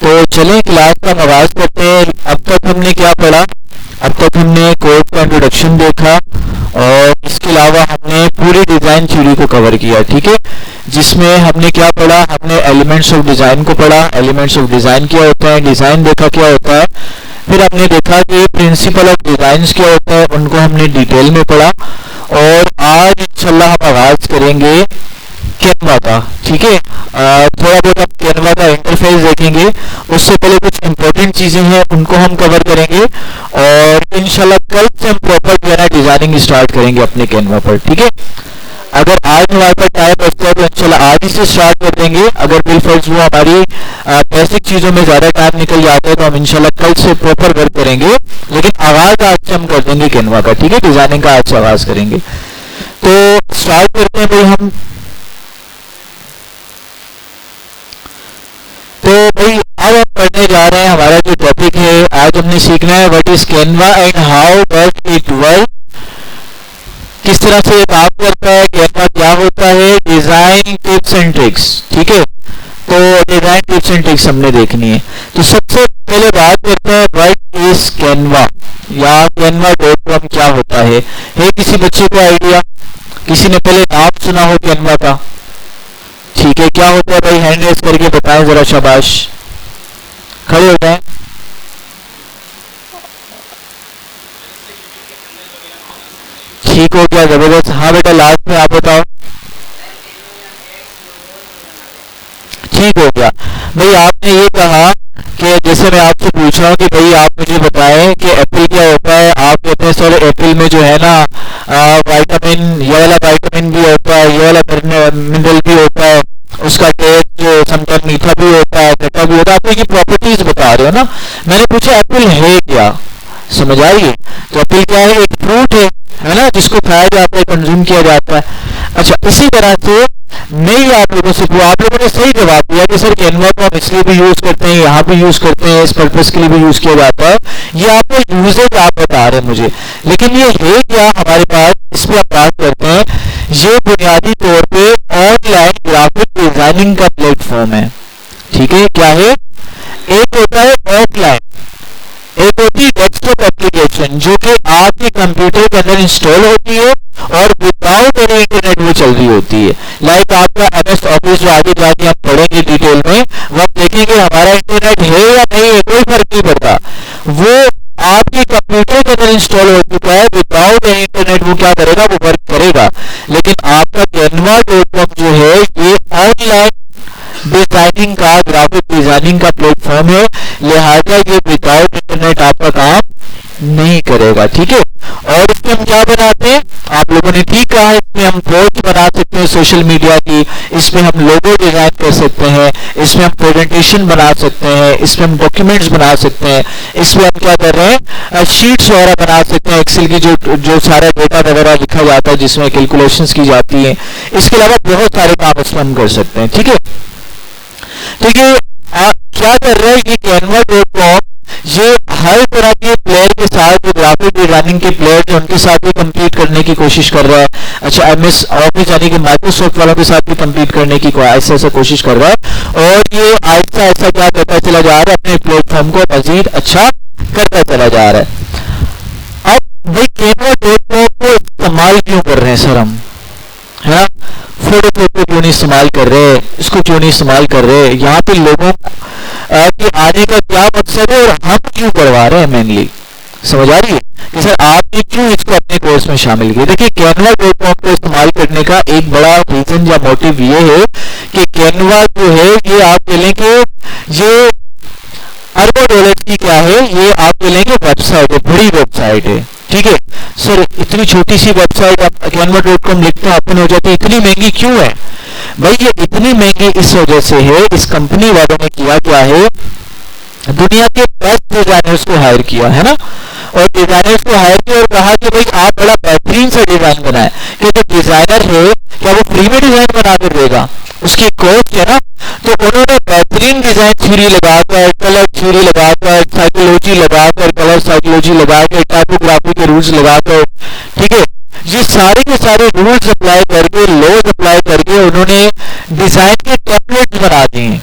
तो चलें क्लास का आगाज करते हैं। अब तक हमने क्या पढ़ा? अब तक हमने कोड का इंट्रोडक्शन देखा और इसके अलावा हमने पूरी डिज़ाइन थ्योरी को कवर किया, ठीक है, जिसमें हमने क्या पढ़ा? हमने एलिमेंट्स ऑफ डिज़ाइन को पढ़ा। एलिमेंट्स ऑफ डिज़ाइन क्या होता है, डिज़ाइन देखा क्या होता है, फिर हमने देखा कि प्रिंसिपल ऑफ डिज़ाइन क्या होता है, उनको हमने डिटेल में पढ़ा। और आज इंशाल्लाह हम आगाज करेंगे कैनवा का, ठीक है। थोड़ा बहुत आप कैनवा का इंटरफेस देखेंगे, उससे पहले कुछ इंपॉर्टेंट चीजें हैं उनको हम कवर करेंगे और इंशाल्लाह कल से हम प्रॉपर जो है ना डिजाइनिंग स्टार्ट करेंगे अपने कैनवा पर, ठीक है। अगर आज हमारे पास टाइम बचता है तो इंशाल्लाह आज ही से स्टार्ट कर देंगे। अगर बिलफर्ज वो हमारी बेसिक चीजों में ज्यादा टाइम निकल जाता है तो हम इंशाल्लाह कल से प्रॉपर वर्क करेंगे, लेकिन आगाज आज से हम कर देंगे कैनवा का, ठीक है। डिजाइनिंग का आज से आगाज करेंगे। तो स्टार्ट करते हैं भाई हम। तो भाई अब हम पढ़ने जा रहे हैं, हमारा जो टॉपिक है आज हमने सीखना है what is Canva and how does it work, किस तरह से ये काम करता है, कैनवा क्या होता है, डिजाइन टिप्स एंड ट्रिक्स, ठीक है। तो डिजाइन टिप्स एंड ट्रिक्स हमने देखनी है। तो सबसे पहले बात करते हैं व्हाट इज कैनवा या canva.com क्या होता है किसी बच्चे को आइडिया? किसी ने पहले नाम सुना हो कैनवा का? ठीक है, क्या होता है भाई? हैंड रेस करके बताएं जरा, शाबाश, खड़े हो जाएं। ठीक हो गया, जबरदस्त। हाँ बेटा लास्ट में आप बताओ। ठीक हो गया भाई। आपने ये कहा कि जैसे मैं आपसे पूछ रहा हूँ कि भाई आप मुझे बताएं कि एप्पल क्या होता है, आप कहते हैं सर एप्पल में जो है ना विटामिन, ये वाला विटामिन भी होता है, ये वाला मिनरल भी होता है, उसका टेस्ट जो समटाइम मीठा भी होता है, खट्टा भी होता है। आप ये प्रॉपर्टीज बता रहे हो ना। मैंने पूछा एप्पल है क्या, समझ आ रही है? तो एप्पल क्या है? एक फ्रूट है ना, जिसको खाया जाता है, कंज्यूम किया जाता है। अच्छा, इसी तरह से नहीं, आप लोगों से आप लोगों ने सही जवाब दिया कि सर कैनवा को हम इसलिए भी यूज करते हैं, यहाँ भी यूज करते हैं, इस पर्पस के लिए भी यूज किया जाता है। ये आपको यूजेज आप बता रहे हैं मुझे, लेकिन ये है क्या हमारे पास, इस पर हम बात करते हैं। ये बुनियादी तौर पे ऑनलाइन ग्राफिक डिजाइनिंग का प्लेटफॉर्म है, ठीक है। क्या है? एक होता है ऑफलाइन, एक होती है डेस्कटॉप एप्लीकेशन जो कि आपके कंप्यूटर के अंदर इंस्टॉल होती है और विदाउट एनी इंटरनेट वो चल रही होती है। लाइक आपका MS ऑफिस जो आगे जाके हम पढ़ेंगे डिटेल में, वो आप देखेंगे हमारा इंटरनेट है या नहीं है, कोई फर्क नहीं पड़ता, वो आपके कंप्यूटर के अंदर इंस्टॉल हो चुका है। विदाउट एनी इंटरनेट वो क्या करेगा? वो वर्क करेगा। लेकिन आपका canva.com जो है ये ऑनलाइन डिजाइनिंग का, ग्राफिक डिजाइनिंग का प्लेटफॉर्म है, लिहाजा ये विदाउट इंटरनेट आपका काम नहीं करेगा, ठीक है। और इसमें हम क्या बनाते हैं? आप लोगों ने ठीक कहा, इसमें हम पोस्ट बना सकते हैं सोशल मीडिया की, इसमें हम लोगो डिजाइन कर सकते हैं, इसमें हम प्रेजेंटेशन बना सकते हैं, इसमें हम डॉक्यूमेंट्स बना सकते हैं, इसमें हम क्या कर रहे हैं? शीट्स वगैरह बना सकते हैं, एक्सेल की जो सारा डेटा वगैरह लिखा जाता है, जिसमें कैलकुलेशंस की जाती है। इसके अलावा बहुत सारे काम इसमें हम कर सकते हैं, ठीक है। ठीक है, आप क्या कर रहे हैं? ये canva.com ये हर तरह के प्लेयर के साथ, जो ग्राफिक डिजाइनिंग के प्लेयर जो उनके साथ भी कम्पीट करने की कोशिश कर रहा है। अच्छा, MS ऑफिस यानी कि माइक्रोसॉफ्ट वालों के साथ भी कम्पीट करने की ऐसा कोशिश कर रहा है और ये ऐसा ऐसा क्या करता चला जा रहा है, अपने प्लेटफॉर्म को मजीद अच्छा करता चला जा रहा है। अब भाई canva.com को इस्तेमाल क्यों कर रहे हैं सर हम, है ना? फोटो क्यों नहीं इस्तेमाल कर रहे, इसको क्यों नहीं इस्तेमाल कर रहे, यहाँ पे लोगों के आने का क्या मकसद है और हम क्यों करवा रहे हैं? मेनली समझ आ रही है कि सर आपने क्यों इसको अपने कोर्स में शामिल किया? देखिए canva.com को इस्तेमाल करने का एक बड़ा रीजन या मोटिव ये है कि कैनवा जो है ये आप कह लें कि ये अरबों डॉलर की क्या है, ये आप कह लेंगे वेबसाइट है, बड़ी वेबसाइट है, ठीक है। सर इतनी छोटी सी वेबसाइट आप canva.com लिखते हैं ओपन हो जाती है, इतनी महंगी क्यों है? भाई ये इतनी महंगी इस वजह से है, इस कंपनी वालों ने किया क्या है, दुनिया के बेस्ट डिजाइनर्स को हायर किया है ना, और डिजाइनर्स को हायर किया और कहा कि भाई आप बड़ा बेहतरीन सा डिजाइन बनाए। कि जो डिजाइनर है क्या वो फ्री में डिजाइन बना कर देगा? उसकी कॉस्ट है ना। तो उन्होंने बेहतरीन डिजाइन थ्योरी लगाकर, कलर थ्योरी लगाकर, साइकोलॉजी लगाकर, कलर साइकोलॉजी लगाकर, टाइपोग्राफी के रूल्स लगाकर, ठीक है, ये सारे के सारे रूल्स अप्लाई करके, लॉज अप्लाई करके उन्होंने डिजाइन के टेम्पलेट्स बना दिए।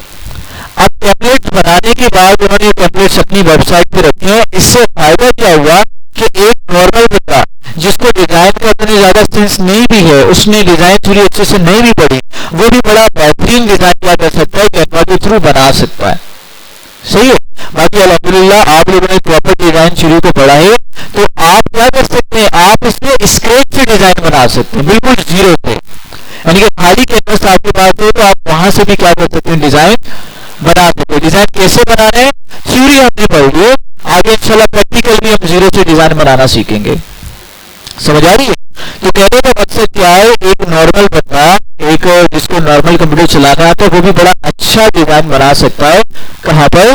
अब टेम्पलेट टेम्पलेट्स बनाने के बाद उन्होंने टेम्पलेट्स अपनी वेबसाइट पे रखे हैं। इससे फायदा क्या हुआ कि एक नॉर्मल बंदा जिसको डिजाइन का इतनी ज्यादा सेंस नहीं भी है, उसने डिजाइन थोड़ी अच्छे से नहीं भी पढ़ी, वो भी बड़ा बेहतरीन डिजाइन क्या कर सकता है, कैनवा के थ्रू बना सकता है। सही है। बाकी अल्हम्दुलिल्लाह आप लोगों ने प्रॉपर डिजाइन शुरू को पढ़ा है, तो आप क्या कर सकते हैं, आप इसमें स्क्रैच से डिजाइन बना सकते हैं, बिल्कुल जीरो से, यानी कि खाली कैनवस आपके पास है तो आप वहां से भी क्या कर सकते हैं, डिजाइन बना सकते हैं। डिजाइन कैसे बना रहे हैं, थ्योरी हमने पढ़ ली, आगे इंशाल्लाह प्रैक्टिकल भी हम जीरो से डिजाइन बनाना सीखेंगे। समझ आ रही है। तो कहने का मकसद क्या है, एक नॉर्मल बंदा, एक जिसको नॉर्मल कंप्यूटर चलाना आता है, वो भी बड़ा अच्छा डिजाइन बना सकता है। कहां पर,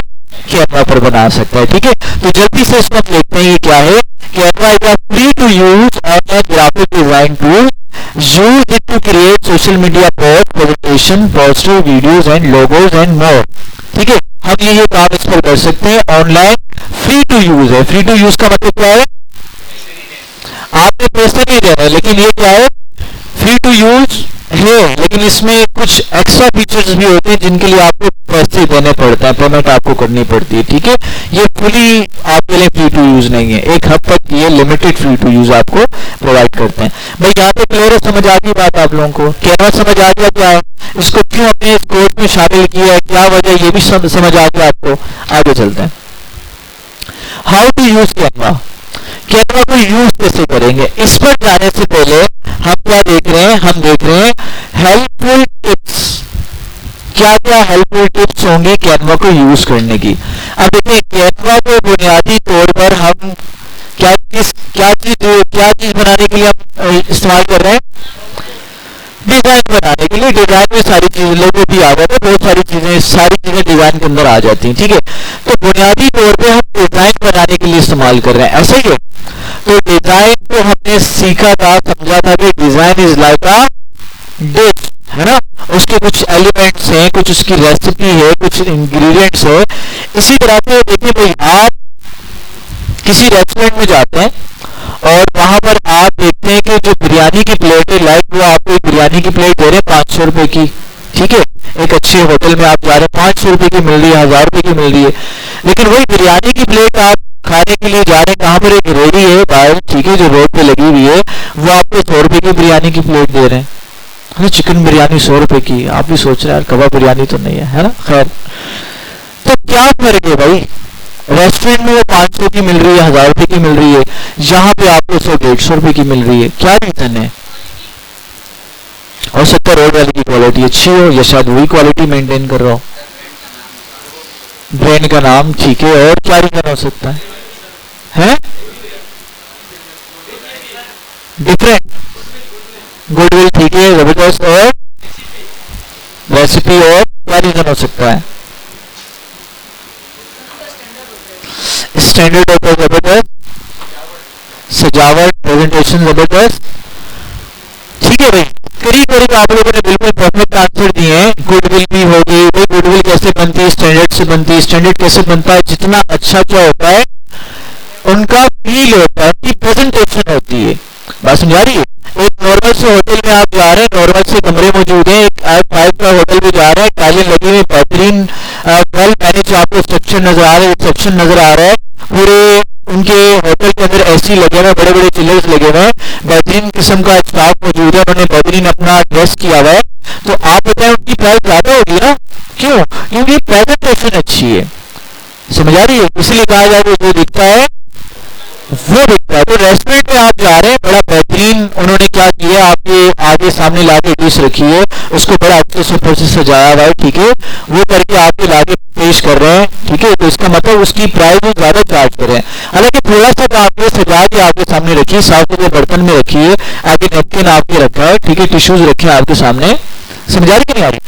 कैनवा पर बना सकता है। ठीक है, तो जल्दी से इसको हम देखते हैं ये क्या है। Canva is a free to use online graphic design tool, use it to create social media post, presentation, poster, videos and logos and more. ठीक है, हम ये काम इस पर कर सकते हैं। ऑनलाइन फ्री टू यूज है। फ्री टू यूज का मतलब क्या है, आपने पैसे नहीं देना, लेकिन ये क्या है, फ्री टू यूज है, लेकिन इसमें कुछ एक्स्ट्रा फीचर्स भी होते हैं जिनके लिए आपको पैसे देने पड़ते हैं, पेमेंट आपको करनी पड़ती है। ठीक है, ये फुली आपके लिए फ्री टू यूज नहीं है, एक हद तक ये लिमिटेड फ्री टू यूज आपको प्रोवाइड करते हैं। भाई यहाँ पे क्लियर है, समझ आ गई बात आप लोगों को, कैनवा समझ आ गया क्या है, इसको क्यों अपने इस कोर्स में शामिल किया है, क्या वजह, ये भी समझ आ गया आपको। आगे चलते हैं, how to use Canva. Canva को यूज कैसे करेंगे, इस पर जाने से पहले हम क्या देख रहे हैं, हम देख रहे हैं हेल्पफुल टिप्स। क्या क्या हेल्पफुल टिप्स होंगे कैनवा को यूज करने की। अब देखिए, कैनवा को बुनियादी तौर पर हम क्या चीज बनाने के लिए हम इस्तेमाल कर रहे हैं, डिजाइन बनाने के लिए। डिजाइन में सारी चीजें, लोगों भी आ जाते हैं, बहुत सारी चीजें डिजाइन के अंदर आ जाती हैं। ठीक है, तो बुनियादी तौर पे हम डिजाइन बनाने के लिए इस्तेमाल कर रहे हैं, ऐसा ही है। तो डिजाइन को हमने सीखा था, समझा था कि design is like a dish, है ना, उसके कुछ एलिमेंट्स हैं, कुछ उसकी रेसिपी है, कुछ इंग्रेडिएंट्स है। इसी तरह से देखिए भाई, आप किसी रेस्टोरेंट में जाते हैं और वहां पर आप देखते हैं कि जो बिरयानी की प्लेट है, लाइक वो आपको एक बिरयानी की प्लेट दे रहे हैं 500 रुपए की। ठीक है, एक अच्छे होटल में आप जा रहे हैं, 500 रुपए की मिल रही है, 1000 रुपए की मिल रही है, लेकिन वही बिरयानी की प्लेट आप खाने के लिए जा रहे हैं, कहां पर, एक रेडी है बाहर, ठीक है, जो रोड पे लगी हुई है, वो आपको 100 रुपए की बिरयानी की प्लेट दे रहे हैं। चिकन बिरयानी 100 रुपए की, आप भी सोच रहे हैं यार कबाब बिरयानी तो नहीं है ना। खैर, तो क्या फर्क है भाई, रेस्टोरेंट में वो 500 की मिल रही है, 1000 रुपए की मिल रही है, यहाँ पे आपको 100-150 रुपए की मिल रही है, क्या रीजन है। हो सकता है रोड वाले की क्वालिटी अच्छी हो, या शायद वही क्वालिटी मेंटेन कर रहा हो, ब्रांड का नाम, ठीक है, और क्या रीजन हो सकता है डिफरेंट, गुडविल, ठीक है, जबरदस्त, और रेसिपी, और क्या रीजन हो सकता है, स्टैंडर्ड होता है जबरदस्त, सजावट, प्रेजेंटेशन जबरदस्त। ठीक है भाई, करीब आप लोगों ने बिल्कुल परफेक्ट आंसर दिए हैं। गुडविल भी हो गई, वो गुडविल कैसे बनती है, स्टैंडर्ड से बनती है। स्टैंडर्ड कैसे बनता है, जितना अच्छा क्या होता है, उनका फील होता है, कि प्रेजेंटेशन होती है। बात समझा रही है। एक नॉर्मल से होटल में आप जा रहे हैं, नॉर्मल से कमरे मौजूद हैं, एक 5 स्टार होटल में जा रहे हैं, टाइलें लगी हुई, बेहतरीन वेल मैनेज आपको स्ट्रक्चर नजर आ रहा है, रिसेप्शन नजर आ रहा है, पूरे उनके होटल के अंदर एसी लगे हुए हैं, बड़े बड़े चिलर्स लगे हुए हैं, बेहतरीन किस्म का स्टाफ मौजूद है, उन्होंने बेहतरीन अपना ड्रेस किया हुआ है, तो आप बताएं उनकी प्राइस ज्यादा होगी ना, क्यों, क्योंकि प्रेजेंटेशन अच्छी है। समझ आ रही है, इसलिए कहा जाए कि जो दिखता है वो दिखता है। तो रेस्टोरेंट में आप जा रहे हैं, बड़ा बेहतरीन उन्होंने क्या किया, आपके आगे सामने लाके डिश रखी है, उसको बड़ा अच्छे से ऊपर से सजाया हुआ है, ठीक है, वो करके आपके लाके पेश कर रहे हैं। ठीक है, तो इसका मतलब उसकी प्राइस वो ज्यादा चार्ज कर रहे हैं। हालांकि थोड़ा सा तो आपने सजा के आपके सामने रखिए, साफ सुथरे बर्तन में रखिए, आगे नैपकिन आपके रखा है, ठीक है, टिश्यूज रखे हैं आपके सामने। समझा रही कि नहीं आ रही।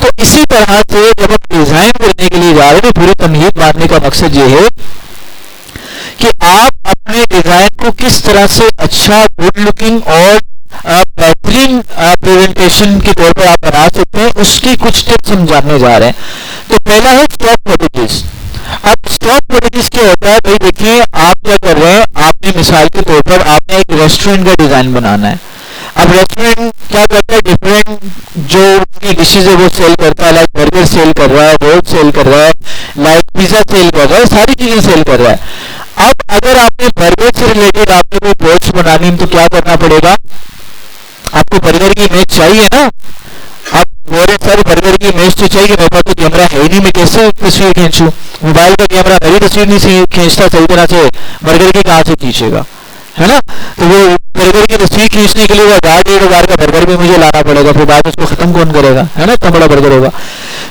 तो इसी तरह से जब आप डिजाइन करने के लिए जा रहे हैं, तो पूरी तमहीद मानने का मकसद ये है कि आप अपने डिजाइन को किस तरह से अच्छा, गुड लुकिंग और बेहतरीन प्रेजेंटेशन के तौर पर आप बना सकते हैं, उसकी कुछ टिप्स हम जानने जा रहे हैं। तो पहला है स्टॉक फुटेजेस। अब स्टॉक फुटेजेस क्या होता है भाई, देखिए आप क्या कर रहे हैं, आपने मिसाल के तौर पर आपने एक रेस्टोरेंट का डिजाइन बनाना है। अब रेस्टोरेंट क्या करता है, डिफरेंट जो उनकी डिशेज है वो सेल करता है, लाइक बर्गर सेल कर रहा है, रोल सेल कर रहा है, पिज्जा सेल कर रहा है, सारी चीजें सेल कर रहा है। अब अगर आपने बर्गर से रिलेटेड आपने कोई पोस्ट बनानी है तो क्या करना पड़ेगा, आपको बर्गर की इमेज चाहिए ना, आप बहुत सारे बर्गर की इमेज तो चाहिए। मेरे पास तो कैमरा है ही नहीं, मैं कैसे तस्वीर खींचूं, मोबाइल का कैमरा मेरी तस्वीर नहीं खींचता सही तरह से, बर्गर की कहाँ से खींचेगा, है ना। तो वो बर्गर की तस्वीर खींचने के लिए वो 1000-1500 का बर्गर भी मुझे लाना पड़ेगा, फिर बाद उसको खत्म कौन करेगा, है ना, इतना बड़ा बर्गर होगा।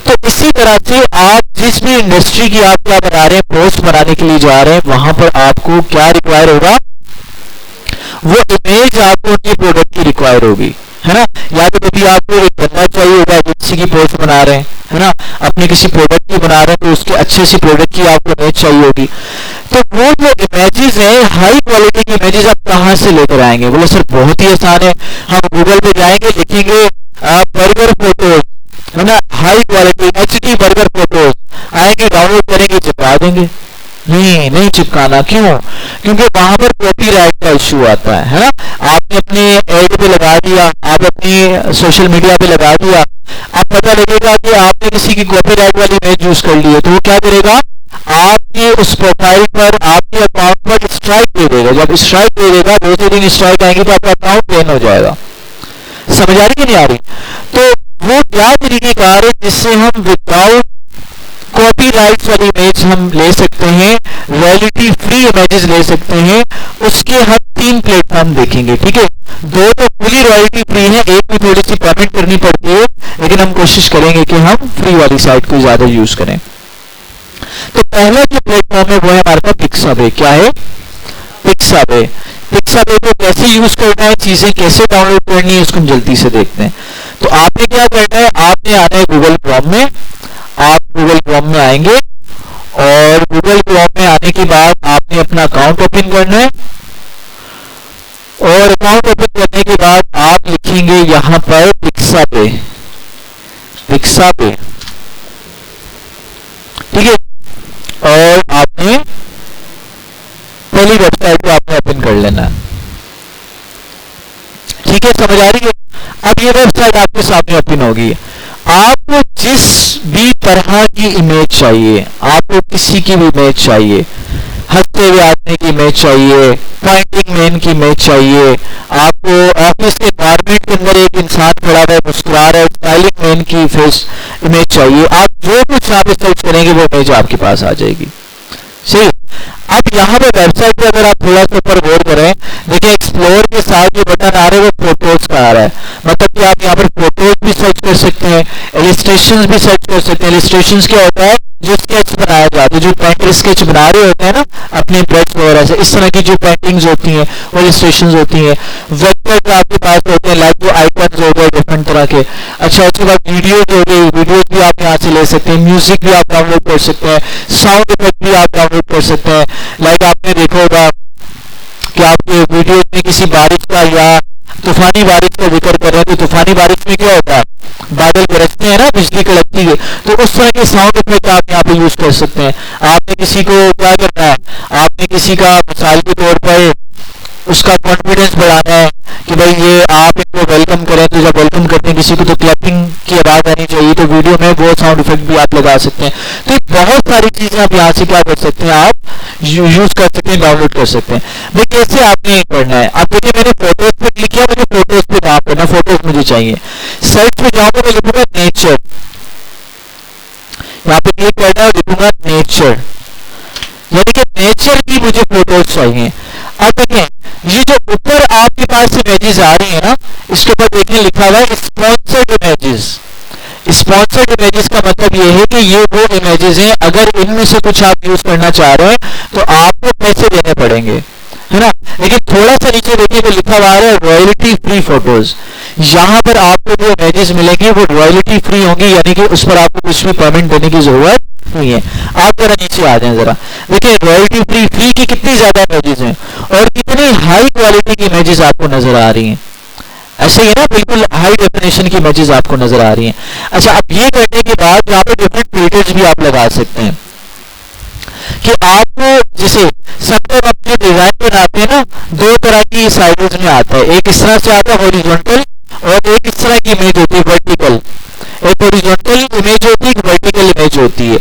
तो इसी तरह से आप जिस भी इंडस्ट्री की आप क्या बना रहे हैं, पोस्ट बनाने के लिए जा रहे हैं, वहां पर आपको क्या रिक्वायर होगा, वो इमेज आपको अपने प्रोडक्ट की रिक्वायर होगी, है ना। या तो कभी आपको एक बंदा चाहिए होगा जिसकी की पोस्ट बना रहे हैं, है ना, अपने किसी प्रोडक्ट की बना रहे हैं तो उसके अच्छे से प्रोडक्ट की आपको इमेज चाहिए होगी। तो वो जो इमेजेस है, हाई क्वालिटी की इमेजेस आप कहाँ से लेकर आएंगे? बोले सर बहुत ही आसान है, हम गूगल पे जाएंगे, लिखेंगे बर्गर फोटोज, है ना, high quality HD burger photos, आएंगे, डाउनलोड करेंगे, चिपका देंगे। नहीं चिपकाना, क्यों? क्योंकि वहां पर कॉपीराइट का इश्यू आता है ना। आपने अपने एड पे लगा दिया, आप अपनी सोशल मीडिया पे लगा दिया, अब पता लगेगा कि आपने किसी की कॉपीराइट वाली इमेज यूज कर ली है, तो वो क्या करेगा, आपके उस प्रोफाइल पर, आपके अकाउंट पर स्ट्राइक दे देगा। जब स्ट्राइक दे देगा, 2-3 दिन स्ट्राइक आएंगे तो आपका अकाउंट बैन हो जाएगा। समझ आ रही कि नहीं आ रही? तो वो क्या तरीकेकार है जिससे हम विदाउट कॉपीराइट्स वाली इमेज हम ले सकते हैं, रॉयल्टी फ्री इमेजेस ले सकते हैं, उसके हम 3 प्लेटफॉर्म देखेंगे, ठीक है। 2 तो फुली रॉयल्टी फ्री है, एक में थोड़ी सी पेमेंट करनी पड़ती है, लेकिन हम कोशिश करेंगे कि हम फ्री वाली साइट को ज्यादा यूज करें। तो पहला जो प्लेटफॉर्म है वो है हमारे पास पिक्साबे। क्या है? पिक्साबे। पिक्साबे को कैसे यूज करना है, चीजें कैसे डाउनलोड करनी है, इसको हम जल्दी से देखते हैं। तो आपने क्या करना है, आपने आना है गूगल क्रोम में, आप गूगल क्रोम में आएंगे और गूगल क्रोम में आने के बाद आपने अपना अकाउंट ओपन करना है, और अकाउंट ओपन करने के बाद आप लिखेंगे यहां पर पिक्साबे, पिक्साबे, ठीक है। और आपने पहली वेबसाइट को आपने ओपन कर लेना, ठीक है, समझ आ रही है। अब ये वेबसाइट आपके सामने ओपन होगी। आपको जिस भी तरह की इमेज चाहिए, आपको किसी की भी इमेज चाहिए, हंसते हुए आदमी की इमेज चाहिए, पॉइंटिंग मैन की इमेज चाहिए, आपको ऑफिस के गारमेंट के अंदर एक इंसान खड़ा है मुस्कुरा रहा है, स्माइलिंग मैन की फेस इमेज चाहिए, आप जो कुछ यहाँ पे सर्च करेंगे वो इमेज आपके पास आ जाएगी। सही। अब यहाँ पे वेबसाइट पे अगर आप थोड़ा सा ऊपर गौर करें, देखिए एक्सप्लोर के साथ जो बटन आ रहे हैं वो फोटोज का आ रहा है, मतलब कि आप यहाँ पर फोटोज भी सर्च कर सकते हैं, इलिस्ट्रेशंस भी सर्च कर सकते हैं। इलिस्ट्रेशंस क्या होता है, जो स्केच बनाया जाता है, जो पेंटर स्केच बना रहे होते हैं ना अपने ब्रश वगैरह से, इस तरह की जो पेंटिंग्स होती हैं वो इलिस्ट्रेशंस होती हैं। वेक्टर आपके पास होते हैं, लाइक जो आइकन्स हो गए डिफरेंट तरह के। अच्छा, उसके बाद वीडियोज हो गई, वीडियोज भी आप यहाँ से ले सकते हैं, म्यूजिक भी आप डाउनलोड कर सकते हैं, साउंड इफेक्ट भी आप डाउनलोड कर सकते हैं। लाइक आपने देखा होगा कि आपके वीडियोज में किसी बारिश का या तूफानी बारिश का जिक्र कर रहे हैं, तो तूफानी बारिश में क्या होता है, बादल गरजते हैं ना, बिजली कड़कती है, तो उस तरह के साउंड इफेक्ट आप यहाँ पे यूज कर सकते हैं। आपने किसी को क्या करना है, आपने किसी का मिसाल के तौर पर उसका कॉन्फिडेंस बढ़ाना है कि भाई ये आप इनको वेलकम करें, तो जब वेलकम करते हैं किसी को तो क्लैपिंग की आवाज आनी चाहिए, तो वीडियो में वो साउंड इफेक्ट भी आप लगा सकते हैं। तो बहुत सारी चीजें आप यहाँ से क्या कर सकते हैं, आप यूज कर सकते हैं, डाउनलोड कर सकते हैं। भाई कैसे आपने करना है, आप देखिए मैंने फोटोज पे क्लिक किया, मुझे फोटोज पे काम करना, फोटोज मुझे चाहिए, सर्च पे जाऊंगा, मैं लिखूंगा नेचर, यहाँ पे क्लिक करना है और लिखूंगा नेचर, यानी कि नेचर की मुझे फोटोज चाहिए। अब देखें ये जो ऊपर आपके पास इमेजेस आ रही है ना, इसके ऊपर देखने लिखा हुआ है स्पॉन्सर्ड इमेजेस। स्पॉन्सर्ड इमेजेस का मतलब ये है कि ये वो इमेजेस हैं, अगर इनमें से कुछ आप यूज करना चाह रहे हैं तो आपको पैसे देने पड़ेंगे, है ना। लेकिन थोड़ा सा नीचे देखिए तो लिखा हुआ है रॉयल्टी फ्री फोटोज। यहाँ पर आपको जो इमेजेस मिलेंगे वो रॉयल्टी फ्री होंगी, यानी कि उस पर आपको कुछ भी पेमेंट देने की जरूरत नहीं है। आप जरा नीचे आ जाएं, जरा देखिए रॉयल्टी फ्री की कितनी ज्यादा इमेजेस हैं और कितनी हाई क्वालिटी की इमेजेस आपको नजर आ रही हैं। ऐसे ही ना, बिल्कुल हाई डेफिनेशन की इमेजेस आपको नजर आ रही हैं। अच्छा, अब ये करने के बाद यहाँ पे डिफरेंट फिल्टर्स भी आप लगा सकते हैं कि आपको जैसे सब आप जो डिजाइन बनाते हैं ना, 2 तरह की साइजेस में आता है, एक इस तरह से आता है हॉरिजॉन्टल और एक इस तरह की इमेज होती है वर्टिकल। एक हॉरिजॉन्टल इमेज होती है, एक वर्टिकल इमेज होती है।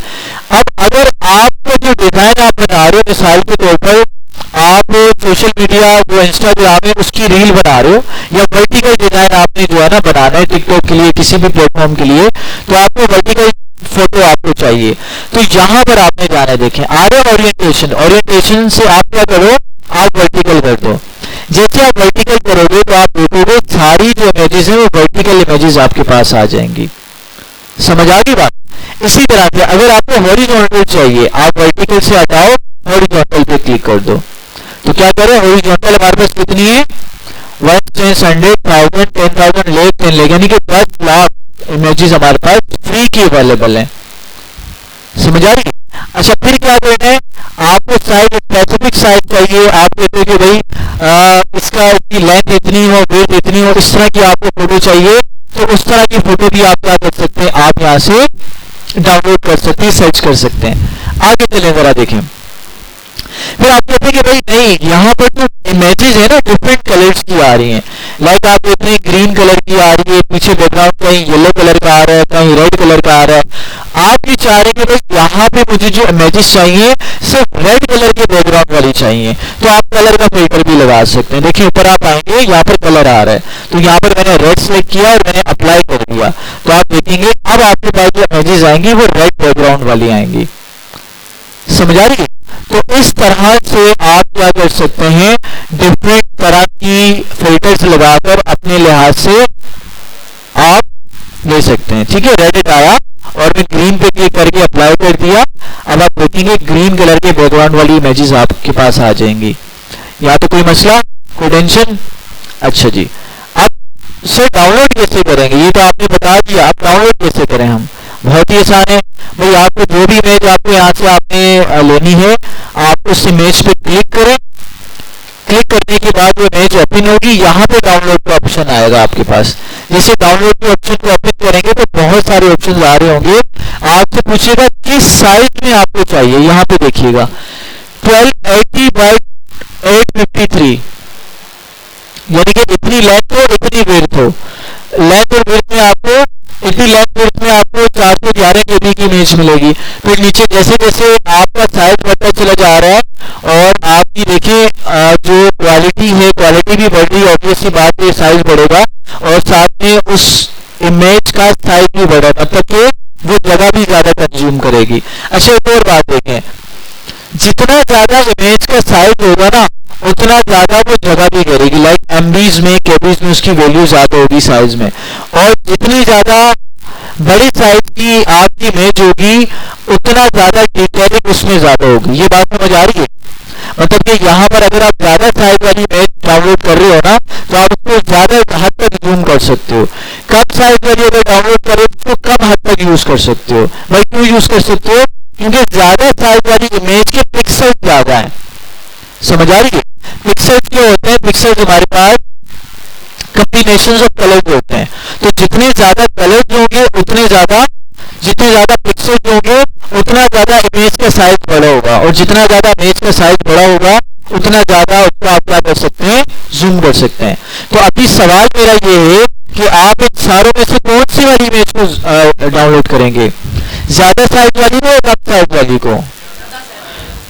अब अगर आपको जो डिजाइन आप बना रहे हो, मिसाल के तौर पर आप सोशल मीडिया जो इंस्टाग्राम है उसकी रील बना रहे हो, या वर्टिकल डिजाइन आपने जो है ना बनाना है टिकटॉक के लिए, किसी भी प्लेटफॉर्म के लिए, तो आपको वर्टिकल फोटो आपको चाहिए। तो यहाँ पर आपने जाना है, देखें आ रहा है ओरिएंटेशन, ओरिएंटेशन से आप क्या करो, आप वर्टिकल कर दो। जैसे आप वर्टिकल करोगे तो आप देखोगे सारी जो इमेजेस है वो वर्टिकल इमेजेस आपके पास आ जाएंगी। समझ आ गई बात? इसी तरह से अगर आपको हॉरिजॉन्टल चाहिए, आप वर्टिकल से हटाओ, हॉरिजॉन्टल पे क्लिक कर दो। तो क्या करें, हॉरिजॉन्टल हमारे पास कितनी है, 1 10 100 1000 10,000 लेख 10 लेख, यानी कि 10 लाख इमेजेस हमारे पास फ्री की अवेलेबल है। समझ आ रही है? अच्छा, फिर क्या करना है, आपको साइज, स्पेसिफिक साइज चाहिए। आप कहते हैं कि भाई इसका इसकी लेंथ इतनी हो, वेट इतनी हो, इस तरह की आपको फोटो चाहिए, तो उस तरह की फोटो भी आप क्या कर सकते हैं, आप यहाँ से डाउनलोड कर सकते हैं, सर्च कर सकते हैं। आगे चलें जरा देखें। फिर आप कहते हैं कि भाई नहीं, यहाँ पर तो इमेजेस है ना डिफरेंट कलर्स की आ रही हैं, लाइक आप कहते हैं ग्रीन कलर की आ रही है, पीछे बैकग्राउंड कहीं येलो कलर का आ रहा है, कहीं रेड कलर का आ रहा है। आप ये चाह रहे हैं कि भाई यहाँ पे मुझे जो इमेजेस चाहिए सिर्फ रेड कलर के बैकग्राउंड वाली चाहिए, तो आप कलर का फिल्टर भी लगा सकते हैं। देखिए ऊपर आप आएंगे, यहाँ पर कलर आ रहा है, तो यहाँ पर मैंने रेड सेलेक्ट किया और मैंने अप्लाई कर दिया, तो आप देखेंगे अब आपके पास जो इमेजेस आएंगी वो रेड बैकग्राउंड वाली आएंगी। समझ आ रही है? तो इस तरह से आप क्या कर सकते हैं, डिफरेंट तरह की फिल्टर्स लगाकर अपने लिहाज से आप ले सकते हैं। ठीक है, रेड आया और मैं ग्रीन पे क्लिक करके अप्लाई कर दिया, अब आप देखेंगे ग्रीन कलर के बैकग्राउंड वाली इमेजेस आपके पास आ जाएंगी। यहाँ तो कोई मसला, कोई टेंशन? अच्छा जी, अब सर डाउनलोड कैसे करेंगे, ये तो आपने बता दिया, आप डाउनलोड कैसे करें? हम बहुत ही आसान है भाई, आपको जो भी इमेज आपको यहाँ से आपने लेनी है, आप उस इमेज पे क्लिक करें। क्लिक करने के बाद वो इमेज ओपन होगी, यहाँ पे डाउनलोड का ऑप्शन आएगा आपके पास। जैसे डाउनलोड के ऑप्शन को ओपन करेंगे तो बहुत सारे ऑप्शन आ रहे होंगे, आपसे पूछेगा किस साइज में आपको चाहिए। यहाँ पे देखिएगा 1280 बाई 853, यानी कि इतनी लेंथ हो इतनी विड्थ हो। लेंथ और विड्थ में आपको इतनी लेंथ विड्थ में आपको 411 KB की इमेज मिलेगी। फिर नीचे जैसे जैसे आपका साइज बढ़ता चला जा रहा है और आपकी देखिए जो क्वालिटी है, क्वालिटी भी बढ़ रही है, ऑब्वियसली बात है, साइज बढ़ेगा और साथ में उस इमेज का साइज भी बढ़ेगा, मतलब कि वो जगह भी ज्यादा कंज्यूम करेगी। अच्छा, एक और बात देखें, जितना ज्यादा इमेज का साइज होगा ना उतना ज्यादा वो जगह भी करेगी, लाइक एमबीज में, केबीज में उसकी वैल्यू ज्यादा होगी साइज में, और जितनी ज्यादा बड़ी साइज की आपकी इमेज होगी उतना ज्यादा डिटेलिंग उसमें ज्यादा होगी। ये बात समझ आ रही है? मतलब कि यहाँ पर अगर आप ज्यादा साइज वाली इमेज डाउनलोड कर रहे हो ना तो आप उसको ज्यादा हद तक जूम कर सकते हो। कम साइज वाली अगर डाउनलोड करो तो कम हद तक यूज कर सकते हो। भाई क्यों यूज कर सकते हो? क्योंकि ज्यादा साइज वाली इमेज के पिक्सल ज्यादा है। समझ आ रही है? पिक्सल्स जो होते हैं, पिक्सल्स हमारे पास कॉम्बिनेशन ऑफ कलर्स होते हैं, तो जितने ज्यादा कलर्स होंगे उतने ज्यादा, जितने ज्यादा पिक्सल्स होंगे उतना ज्यादा इमेज का साइज बड़ा होगा, और जितना ज्यादा इमेज का साइज बड़ा होगा उतना ज्यादा उसको आप क्या कर सकते हैं, जूम कर सकते हैं। तो अभी सवाल मेरा ये है कि आप इन सारों में से कौन सी वाली इमेज को डाउनलोड करेंगे, ज्यादा साइज वाली को या कम साइज वाली को?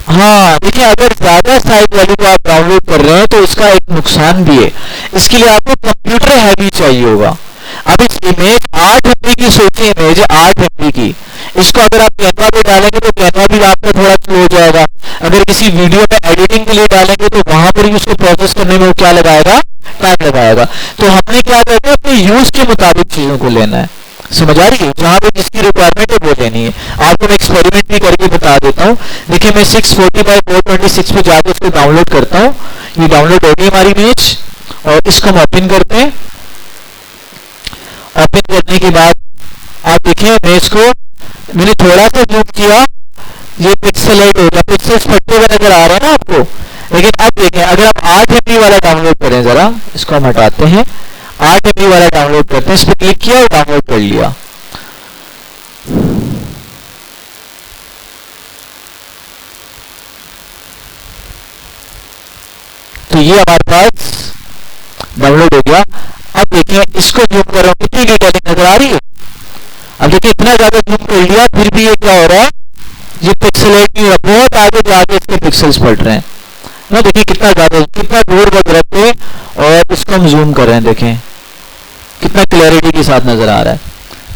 हाँ देखिए, अगर ज्यादा साइज वाली को आप डाउनलोड कर रहे हैं तो इसका एक नुकसान भी है, इसके लिए आपको कंप्यूटर हैवी चाहिए होगा। अब इस इमेज 8 MB की सोचिए, इमेज 8 MB की, इसको अगर आप कैनवा पे डालेंगे तो कैनवा भी आपका थोड़ा स्लो हो जाएगा। अगर किसी वीडियो में एडिटिंग के लिए डालेंगे तो वहां पर ही उसको प्रोसेस करने में वो क्या लगाएगा, टाइम लगाएगा। तो हमने क्या करना है, अपने यूज के मुताबिक चीजों को लेना है। समझ आ रही है? जहां पे जिसकी रिक्वायरमेंट है वो लेनी है। आपको मैं एक्सपेरिमेंट भी करके बता देता हूँ। देखिए मैं 640 बाई 426 पे जाकर इसको डाउनलोड करता हूँ। ये डाउनलोड हो गई हमारी इमेज, और इसको हम ओपन करते हैं। ओपन करने के बाद आप देखें इमेज को मैंने थोड़ा सा जूम किया, ये पिक्सलेट हो गया, पिक्सल्स फटते हुए नजर आ रहे हैं ना आपको। लेकिन अब देखें, अगर आप 8 MB वाला डाउनलोड करें, जरा इसको हम हटाते हैं, 8 MB वाला डाउनलोड करते हैं, इस पर क्लिक किया और डाउनलोड कर लिया। तो ये हमारे पास डाउनलोड हो गया। अब देखिए इसको जूम कर रहा हूं, कितनी डिटेलिंग नजर आ रही है। अब देखिए इतना ज्यादा जूम कर लिया फिर भी ये क्या हो रहा है, ये पिक्सलेट नहीं है, बहुत आगे जाके इसके पिक्सल्स पड़ रहे हैं ना। देखिए कितना ज्यादा, कितना दूर का ग्रह पे, और इसको हम जूम कर रहे हैं, देखें कितना क्लैरिटी के साथ नजर आ रहा है,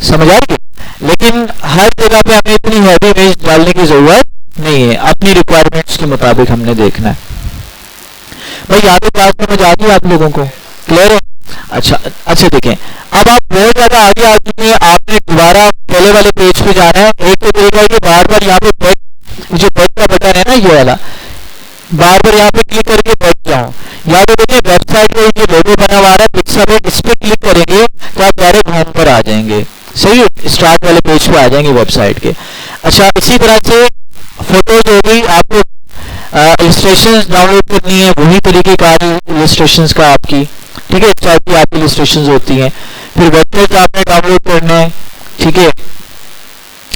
समझ आ रही है। लेकिन हर जगह पे हमें इतनी हैवी इमेज डालने की जरूरत नहीं है, अपनी रिक्वायरमेंट्स के मुताबिक हमने देखना है। भाई यहाँ पे बात समझ आ गई आप लोगों को, क्लियर है? अच्छा देखें, अब आप बहुत ज्यादा आगे आ चुके हैं, आपने दोबारा पहले वाले पेज पे जाना है। एक तो तरीका है कि बार बार यहाँ पे बैक, जो बैक का बटन है ना ये वाला, बार बार यहाँ पे क्लिक करके बैठ जाओ। यहाँ पे देखिए वेबसाइट का जो लोगो बना हुआ है पिक्सलेट, इस पे क्लिक करेंगे तो आप डायरेक्ट होम पर आ जाएंगे, सही है, स्टार्ट वाले पेज पे आ जाएंगे वेबसाइट के। अच्छा, इसी तरह से फोटोज हो गई, आपको इलस्ट्रेशंस डाउनलोड करनी है, वही तरीके का इलस्ट्रेशंस का आपकी, ठीक है, इस टाइप की आपकी इलस्ट्रेशंस होती हैं। फिर वेबसाइट आपने डाउनलोड करना है, ठीक है,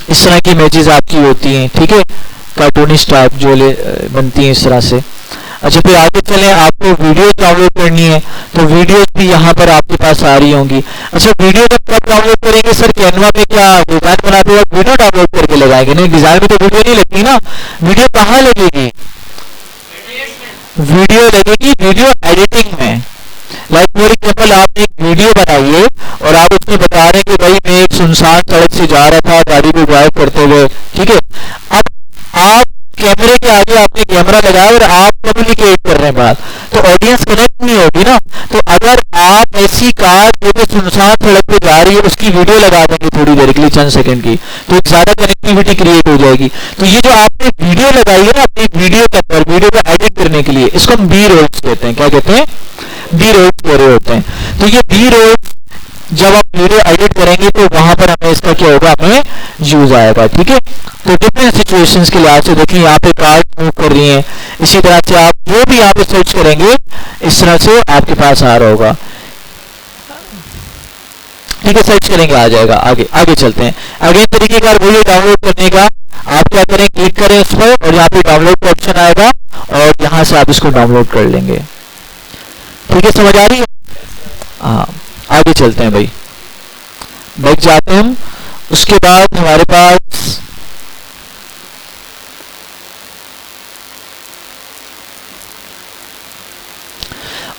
इस तरह की इमेजेस आपकी होती हैं, ठीक है, कार्टूनिस्ट टाइप जो बनती हैं इस तरह से। अच्छा, फिर आगे चलें, आपको वीडियो डाउनलोड करनी है तो वीडियोस भी यहाँ पर आपके पास आ रही होंगी। अच्छा, वीडियो जब कब डाउनलोड करेंगे सर? कैनवा पे क्या डिजाइन बनाते वक्त वीडियो डाउनलोड करके लगाएंगे? नहीं, डिजाइन में तो वीडियो नहीं लगती ना। वीडियो कहाँ लगेगी? वीडियो लगेगी वीडियो एडिटिंग में। लाइक फॉर एग्जाम्पल, आप एक वीडियो बनाइए और आप उसमें बता रहे हैं कि भाई मैं एक सुनसान सड़क से जा रहा था गाड़ी को ड्राइव करते हुए, ठीक है। अब आप कैमरे के आगे आपने कैमरा लगाया और आप कम्युनिकेट कर रहे हैं बात, तो ऑडियंस कनेक्ट नहीं होगी ना। तो अगर आप ऐसी कार जो कि सुनसान सड़क पे जा रही है उसकी वीडियो लगा देंगे थोड़ी देर के लिए, चंद सेकंड की, तो एक ज्यादा कनेक्टिविटी क्रिएट हो जाएगी। तो ये जो आपने वीडियो लगाई है ना अपनी वीडियो के ऊपर, वीडियो को एडिट करने के लिए, इसको हम बी रोल्स कहते हैं। क्या कहते हैं? बी रोल्स कह रहे होते हैं। तो ये बी रोल्स जब आप वीडियो एडिट करेंगे तो वहां पर हमें इसका क्या होगा, हमें यूज आएगा, ठीक है। तो डिफरेंट सिचुएशंस के लिहाज से देखिए यहाँ पे कार मूव कर रही है, इसी तरह से आप जो भी यहाँ पे सर्च करेंगे इस तरह से आपके पास आ रहा होगा, ठीक है, सर्च करेंगे आ जाएगा। आगे चलते हैं। अगले तरीके का वीडियो डाउनलोड करने का, आप क्या करें, क्लिक करें उस पर और यहाँ पे डाउनलोड का ऑप्शन आएगा और यहाँ से आप इसको डाउनलोड कर लेंगे, ठीक है, समझ आ रही है? हाँ, आगे चलते हैं भाई, बैठ जाते हैं हम। उसके बाद हमारे पास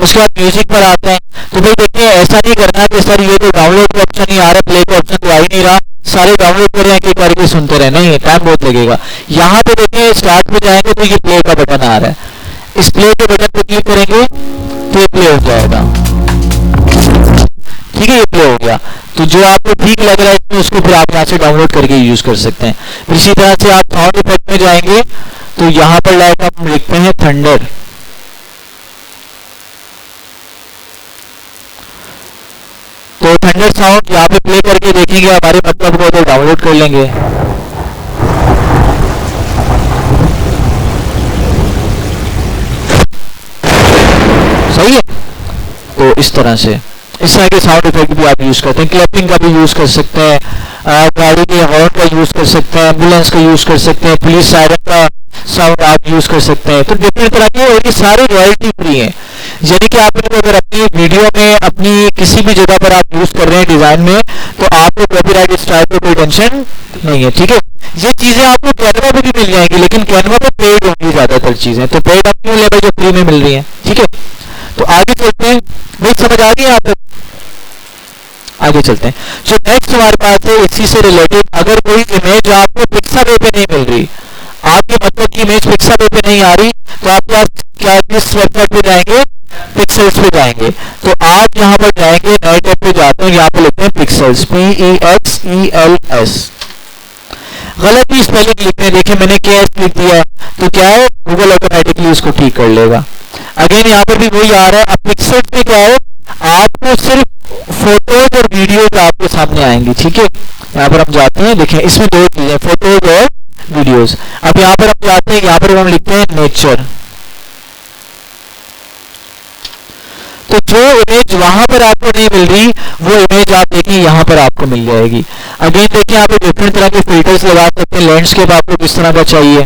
उसके बाद म्यूजिक पर आते हैं। तो भाई देखिए, ऐसा नहीं करना कि सर ये तो डाउनलोड का ऑप्शन नहीं आ रहा, प्ले का ऑप्शन तो आ ही नहीं रहा, सारे डाउनलोड कर रहे हैं कि करके सुनते रहे, नहीं, टाइम बहुत लगेगा। यहाँ पे देखिए स्टार्ट में जाएंगे तो ये प्ले का बटन आ रहा है, इस प्ले के बटन पे क्लिक करेंगे तो ये प्ले हो जाएगा, ठीक है, ये प्ले हो गया। तो जो आपको ठीक लग रहा है इसमें उसको फिर आप यहाँ से डाउनलोड करके यूज कर सकते हैं। फिर इसी तरह से आप साउंड इफेक्ट में जाएंगे तो यहाँ पर लाइक हम लिखते हैं थंडर, तो थंडर साउंड यहाँ पे प्ले करके देखेंगे हमारे मतलब को तो डाउनलोड कर लेंगे। सही है, तो इस तरह के साउंड इफेक्ट भी आप यूज करते हैं। क्लैपिंग का भी यूज कर सकते हैं, गाड़ी के हॉर्न का यूज कर सकते हैं, एम्बुलेंस का यूज कर सकते हैं, पुलिस सायरन का साउंड आप यूज कर सकते हैं। तो डिफरेंट तरह के, और ये सारे रॉयल्टी फ्री हैं। यानी कि आप इनको अगर अपनी वीडियो में अपनी किसी भी जगह पर आप यूज कर रहे हैं डिजाइन में, तो आपको कॉपीराइट स्ट्राइक पे कोई टेंशन नहीं है, ठीक है। ये चीजें आपको कैनवा पे भी मिल जाएंगी, लेकिन कैनवा पे पेड होंगी ज्यादातर चीजें, तो पेड आप क्यों ले भाई जो फ्री में मिल रही है, ठीक है। तो आगे चलते हैं भाई, समझ आ गई आप तक? आगे चलते हैं। जो नेक्स्ट हमारे पास है इसी से रिलेटेड, अगर कोई इमेज आपको पिक्सावे पे नहीं मिल रही, आपके मतलब की इमेज पिक्सावे पे नहीं आ रही, तो आप क्या किस वेबसाइट पे जाएंगे? पिक्सेल्स पे जाएंगे। तो आप यहाँ पर जाएंगे, नए टैब पे जाते हैं, यहाँ पे लिखते हैं पिक्सेल्स, PEXELS। गलत ही स्पेलिंग लिखते हैं, देखिए मैंने KS लिख दिया, तो क्या है, गूगल ऑटोमेटिकली उसको ठीक कर लेगा। अगेन यहाँ पर भी वही आ रहा है। अब पिक्सेल्स पे क्या है, आपको सिर्फ फोटोज और वीडियोज आपके सामने आएंगी, ठीक है। यहाँ पर हम जाते हैं, देखें इसमें दो चीजें, फोटोज और वीडियोज। अब यहाँ पर हम जाते हैं, यहाँ पर हम लिखते हैं नेचर। तो जो इमेज वहां पर आपको नहीं मिल रही वो इमेज आप देखिए यहाँ पर आपको मिल जाएगी। अगेन देखिए आप डिफरेंट तरह के फिल्टर्स लगा सकते हैं। लैंडस्केप आपको किस तरह का चाहिए,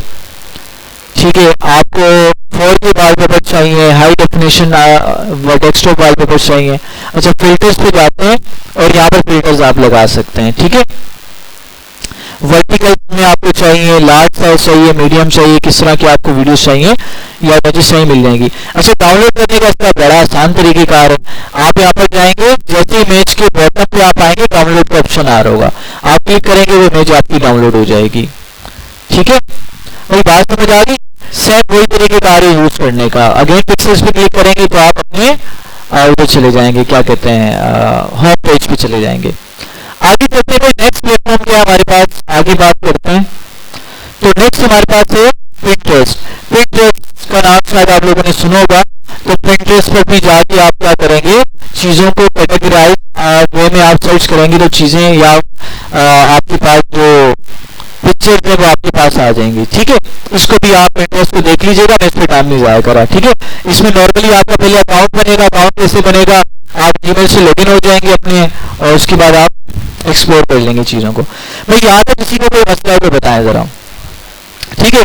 ठीक है, आपको 4K वॉलपेपर चाहिए, हाई डेफिनेशन डेस्कटॉप वॉलपेपर चाहिए। अच्छा, फिल्टर्स पे जाते हैं और यहाँ पर फिल्टर्स आप लगा सकते हैं, ठीक है। वर्टिकल में आपको चाहिए, लार्ज साइज चाहिए, मीडियम चाहिए, किस तरह की आपको वीडियोस चाहिए या इमेजेस चाहिए मिल जाएंगी। अच्छा, डाउनलोड करने का इसका बड़ा आसान तरीकेकार है। आप यहाँ पर जाएंगे, जैसे इमेज के बॉटम पे आप आएंगे डाउनलोड का ऑप्शन आ रहा होगा, आप क्लिक करेंगे वो इमेज आपकी डाउनलोड हो जाएगी। ठीक है, वही बात समझ आ गई। सेम वही तरीकेकार है यूज करने का। अगेन पिक्चर्स पे क्लिक करेंगे तो आप अपने उधर चले जाएंगे, क्या कहते हैं, होम पेज पे चले जाएंगे। आगे चलते हैं, नेक्स्ट प्लेटफॉर्म क्या है हमारे पास, आगे बात करते हैं। तो नेक्स्ट हमारे पास है पिंटरेस्ट। पिंटरेस्ट का नाम शायद आप लोगों ने सुना होगा। तो पिंटरेस्ट पर भी जाके आप क्या करेंगे, चीजों को कैटेगराइज वे में आप सर्च करेंगे तो चीजें या आपके पास जो पिक्चर है वो आपके पास आ जाएंगी। ठीक है, इसको भी आप पिंटरेस्ट को देख लीजिएगा, मैं इस पर टाइम नहीं जाया करा। ठीक है, इसमें नॉर्मली आपका पहले अकाउंट बनेगा। अकाउंट कैसे बनेगा, आप जीमेल से लॉगिन हो जाएंगे अपने, और उसके बाद आप एक्सप्लोर कर लेंगे चीजों को। भाई यहाँ तक किसी को कोई मसला है तो बताएं जरा। ठीक है,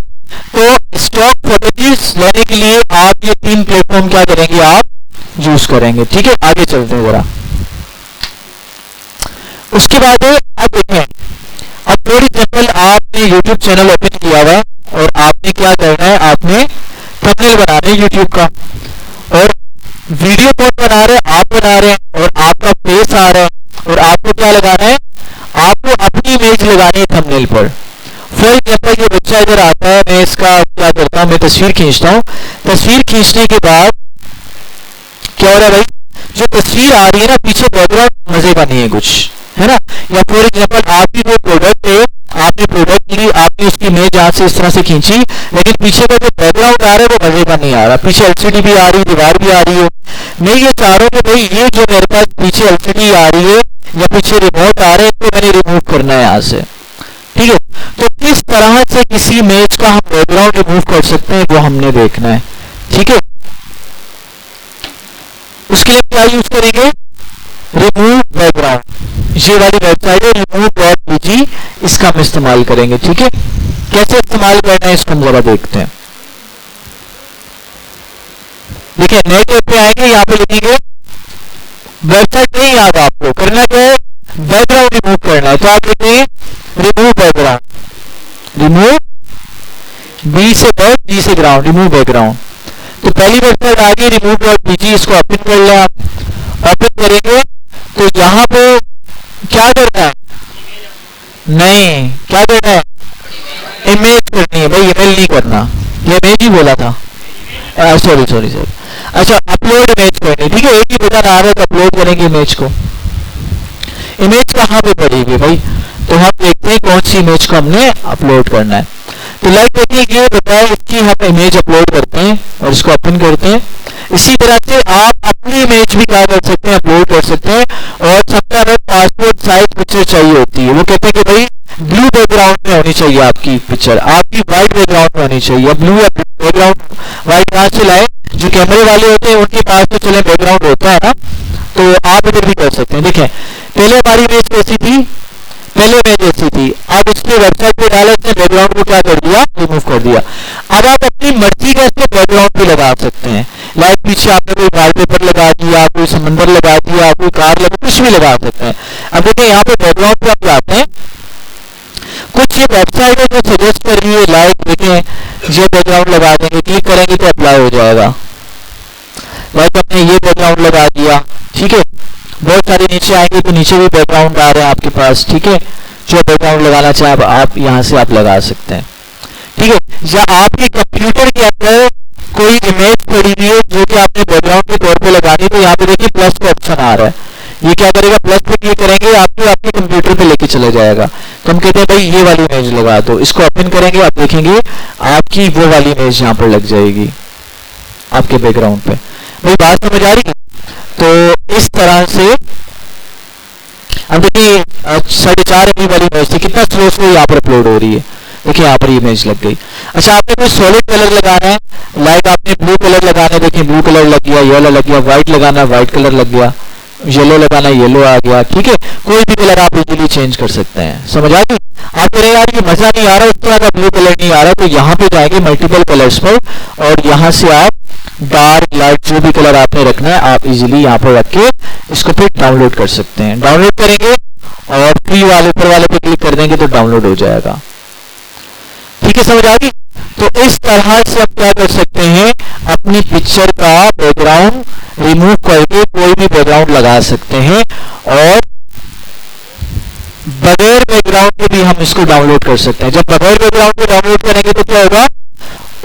तो स्टॉक फुटेजेस लेने के लिए आप ये 3 प्लेटफॉर्म क्या करेंगे, आप यूज करेंगे। ठीक है, आगे चलते हैं जरा। उसके बाद अब देखें, अब फॉर एग्जाम्पल आपने यूट्यूब चैनल ओपन किया हुआ है और आपने क्या करना है, आपने थंबनेल बनाना है यूट्यूब का, और वीडियो कौन बना रहे हैं, आप बना रहे हैं, और आपका फेस आ रहा है, और आपको क्या लगाना है, आपको अपनी इमेज लगानी है थंबनेल पर। फॉर एग्जाम्पल ये बच्चा इधर आता है, मैं इसका क्या करता हूँ, मैं तस्वीर खींचता हूँ। तस्वीर खींचने के बाद क्या हो रहा है भाई, जो तस्वीर आ रही है ना, पीछे बैकग्राउंड मजे का नहीं है कुछ, है ना। या फॉर एग्जाम्पल आपकी कोई प्रोडक्ट है, आपने प्रोडक्ट ली, आपने उसकी इमेज यहाँ से इस तरह से खींची, लेकिन पीछे का जो बैकग्राउंड आ रहा है वो मजे का नहीं आ रहा। पीछे एलसीडी भी आ रही है, दीवार भी आ रही है। मैं ये चाह रहा हूँ कि भाई ये जो मेरे पास पीछे एलसीडी आ रही है या पीछे रिमोट आ रहा है, तो मैंने रिमूव करना है यहाँ से। ठीक है, तो किस तरह से किसी इमेज का हम बैकग्राउंड रिमूव कर सकते हैं वो हमने देखना है। ठीक है, उसके लिए क्या यूज करेंगे, रिमूव बैकग्राउंड। ये वाली वेबसाइट है remove.bg, इसका हम इस्तेमाल करेंगे। ठीक है, कैसे इस्तेमाल करना है इसको हम जरा देखते हैं। देखिए, नए टैब पे आएंगे, यहाँ पे लिखेंगे वेबसाइट नहीं याद, आपको करना क्या है, बैकग्राउंड रिमूव करना है। तो आप लिखेंगे रिमूव बैकग्राउंड, रिमूव बी से बैक, जी से ग्राउंड, रिमूव बैकग्राउंड। तो पहली वेबसाइट आ गई remove.bg, इसको ओपन कर लें आप। ओपन करेंगे तो यहाँ पे क्या करना है, नहीं क्या करना है, इमेज करनी है भाई, ईमेल नहीं करना, ये इमेज ही बोला था, सॉरी सॉरी सॉरी। अच्छा, अपलोड इमेज करनी। ठीक है, एक ही बटन आ रहा है तो अपलोड करेंगे इमेज को। इमेज कहाँ पे पड़ी हुई भाई, तो हम देखते हैं कौन सी इमेज को हमने अपलोड करना है। तो लाइक देखिए, ये बताया इसकी हम इमेज अपलोड करते हैं और इसको ओपन करते हैं। इसी तरह से आप अपनी इमेज भी क्या कर सकते हैं, अपलोड कर सकते हैं। और सबका हमें पासपोर्ट साइज पिक्चर चाहिए होती है, वो कहते हैं कि भाई ब्लू बैकग्राउंड में होनी चाहिए आपकी पिक्चर, आपकी व्हाइट बैकग्राउंड में होनी चाहिए। ब्लू या बैकग्राउंड व्हाइट कहाँ से लाए, जो कैमरे वाले होते हैं उनके पास तो चले बैकग्राउंड होता है ना, तो आप इधर भी कर सकते हैं। देखें, पहले हमारी इमेज कैसी थी, पहले इमेज ऐसी थी, अब इसके वेबसाइट पे डाला, इसने बैकग्राउंड को क्या कर दिया, रिमूव कर दिया। अब आप अपनी मर्जी का इसको बैकग्राउंड भी लगा सकते हैं। लाइक पीछे आपने कोई वॉलपेपर लगा दिया, कोई समंदर लगा दिया, कोई कार लगा, कुछ भी लगा सकते हैं। अब देखिए, यहाँ पे बैकग्राउंड पे आप जाते हैं, कुछ ये वेबसाइट है जो सजेस्ट कर रही है, लाइक देखें ये बैकग्राउंड लगा देंगे, क्लिक करेंगे तो अप्लाई हो जाएगा। लाइक हमने ये बैकग्राउंड लगा दिया। ठीक है, बहुत सारे नीचे आएंगे तो नीचे भी बैकग्राउंड आ रहे हैं आपके पास। ठीक है, जो बैकग्राउंड लगाना चाहे आप यहाँ से आप लगा सकते हैं। ठीक है, या आपके कंप्यूटर के अंदर कोई इमेज पड़ी हुई है जो कि आपने बैकग्राउंड के तौर पे लगानी, तो यहाँ पे देखिए प्लस का ऑप्शन आ रहा है। ये क्या करेगा, प्लस पे क्लिक करेंगे, आपके कंप्यूटर पे लेके चले जाएगा। तो हम कहते हैं भाई ये वाली इमेज लगा दो, इसको ओपन करेंगे, आप देखेंगे आपकी वो वाली इमेज यहाँ पर लग जाएगी आपके बैकग्राउंड पे। भाई बात समझ आ रही है। तो इस तरह से अब देखिए 4.5 MB वाली इमेज थी, कितना स्लो यहाँ पर अपलोड हो रही है। देखिए यहाँ पर इमेज लग गई। अच्छा, आपने कोई सॉलिड कलर लगाना है, लाइक आपने ब्लू कलर लगाना है, देखिए ब्लू कलर लग गया, येलो लग गया, व्हाइट लगाना है, व्हाइट कलर लग गया, येलो लगाना है, येलो आ गया। ठीक है, कोई भी कलर आप इजीली चेंज कर सकते हैं। समझ आ गई। आप कह रहे यार ये मजा नहीं आ रहा, उस तरह का ब्लू कलर नहीं आ रहा, तो यहाँ पे जाएंगे मल्टीपल कलर्स पर, और यहाँ से आप डार्क लाइट जो भी कलर आपने रखना है आप इजीली यहाँ पर रख के इसको फिर डाउनलोड कर सकते हैं। डाउनलोड करेंगे और फ्री वाले ऊपर वाले पे क्लिक कर देंगे तो डाउनलोड हो जाएगा। ठीक है, समझ आ गई। तो इस तरह से आप क्या कर सकते हैं, अपनी पिक्चर का बैकग्राउंड रिमूव करके कोई भी बैकग्राउंड लगा सकते हैं और बगैर बैकग्राउंड के भी हम इसको डाउनलोड कर सकते हैं। जब बगैर बैकग्राउंड को डाउनलोड करेंगे तो क्या होगा,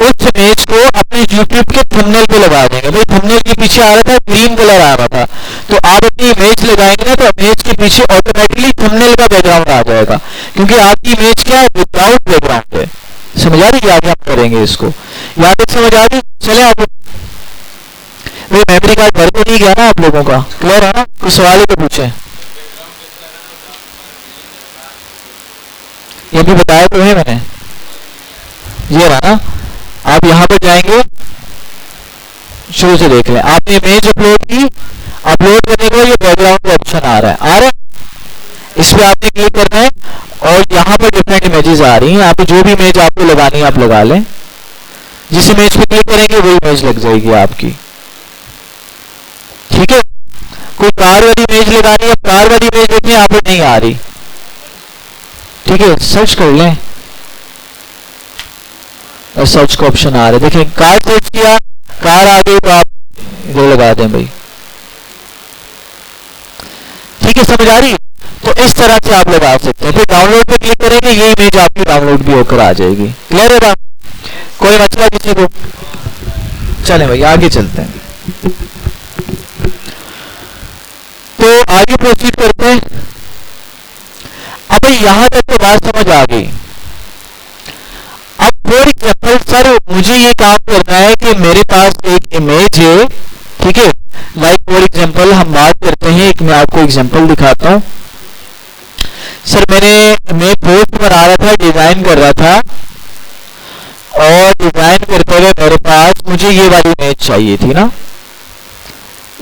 उस इमेज को अपने YouTube के थंबनेल पे लगा देंगे। भाई थंबनेल के पीछे आ रहा था ग्रीन कलर आ रहा था, तो आप अपनी इमेज लगाएंगे ना तो इमेज के पीछे ऑटोमेटिकली थंबनेल का बैकग्राउंड आ जाएगा, क्योंकि आपकी इमेज क्या है, विदाउट बैकग्राउंड है। समझ आ रही है, आगे हम करेंगे इसको। यहाँ तक समझ आ रही, चले आप। भाई मेमोरी कार्ड भर तो नहीं गया ना आप लोगों का, क्लियर है ना? कोई सवाल ही तो पूछे, ये भी बताया तो है मैंने, ये रहा ना। आप यहाँ पर जाएंगे, शुरू से देख लें। आपने इमेज अपलोड की, अपलोड करने के बाद ये बैकग्राउंड का ऑप्शन आ रहा है, इस पर आपने क्लिक करना है और यहाँ पर डिफरेंट इमेजेस आ रही हैं। यहाँ पे जो भी इमेज आपको लगानी है आप लगा लें, जिस इमेज पे क्लिक करेंगे वही इमेज लग जाएगी आपकी। ठीक है, कोई कार वाली इमेज लगानी है, कार वाली इमेज देखिए यहाँ पर नहीं आ रही। ठीक है, सर्च कर लें और सर्च का ऑप्शन आ रहा है, देखिए कार सर्च किया, कार आ गई तो आप इधर लगा दें भाई। ठीक है, समझ आ रही? तो इस तरह से आप लगा सकते हैं। फिर डाउनलोड पे क्लिक करेंगे, ये इमेज आपकी डाउनलोड भी होकर आ जाएगी। क्लियर है बात? कोई मसला किसी को? चलें भाई आगे चलते हैं। तो आगे प्रोसीड करते हैं। अब यहां तक तो बात समझ आ गई। अब फॉर एग्जाम्पल सर मुझे ये काम करना है कि मेरे पास एक इमेज है, ठीक है, लाइक फॉर एग्जाम्पल हम बात करते हैं, एक मैं आपको एग्जाम्पल दिखाता हूं। सर मैं पोस्ट बना रहा था, डिजाइन कर रहा था, और डिजाइन करते हुए मेरे पास मुझे ये वाली इमेज चाहिए थी ना।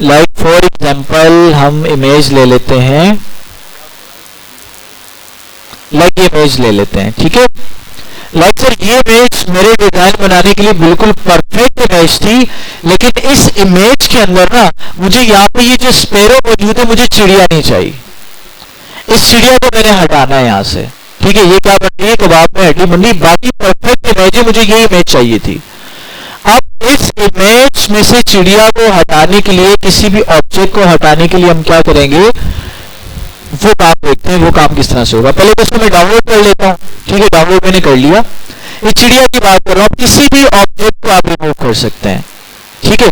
लाइक फॉर एग्जाम्पल हम इमेज ले लेते हैं, लाइक ये इमेज ले लेते हैं, ठीक है। लाइक सर ये इमेज मेरे डिजाइन बनाने के लिए बिल्कुल परफेक्ट इमेज थी, लेकिन इस इमेज के अंदर ना मुझे यहाँ पे ये जो स्पैरो मौजूद है, मुझे चिड़िया नहीं चाहिए। इस चिड़िया को मैंने हटाना है यहाँ से, ठीक है। ये क्या बन रही है, कबाब में हड्डी बन रही, बाकी परफेक्ट इमेज है, मुझे ये इमेज चाहिए थी। अब इस इमेज में से चिड़िया को हटाने के लिए, किसी भी ऑब्जेक्ट को हटाने के लिए हम क्या करेंगे, वो काम देखते हैं। वो काम किस तरह से होगा, पहले तो इसको मैं डाउनलोड कर लेता हूँ, ठीक है। डाउनलोड मैंने कर लिया। ये चिड़िया की बात कर रहा हूँ, किसी भी ऑब्जेक्ट को आप रिमूव कर सकते हैं, ठीक है।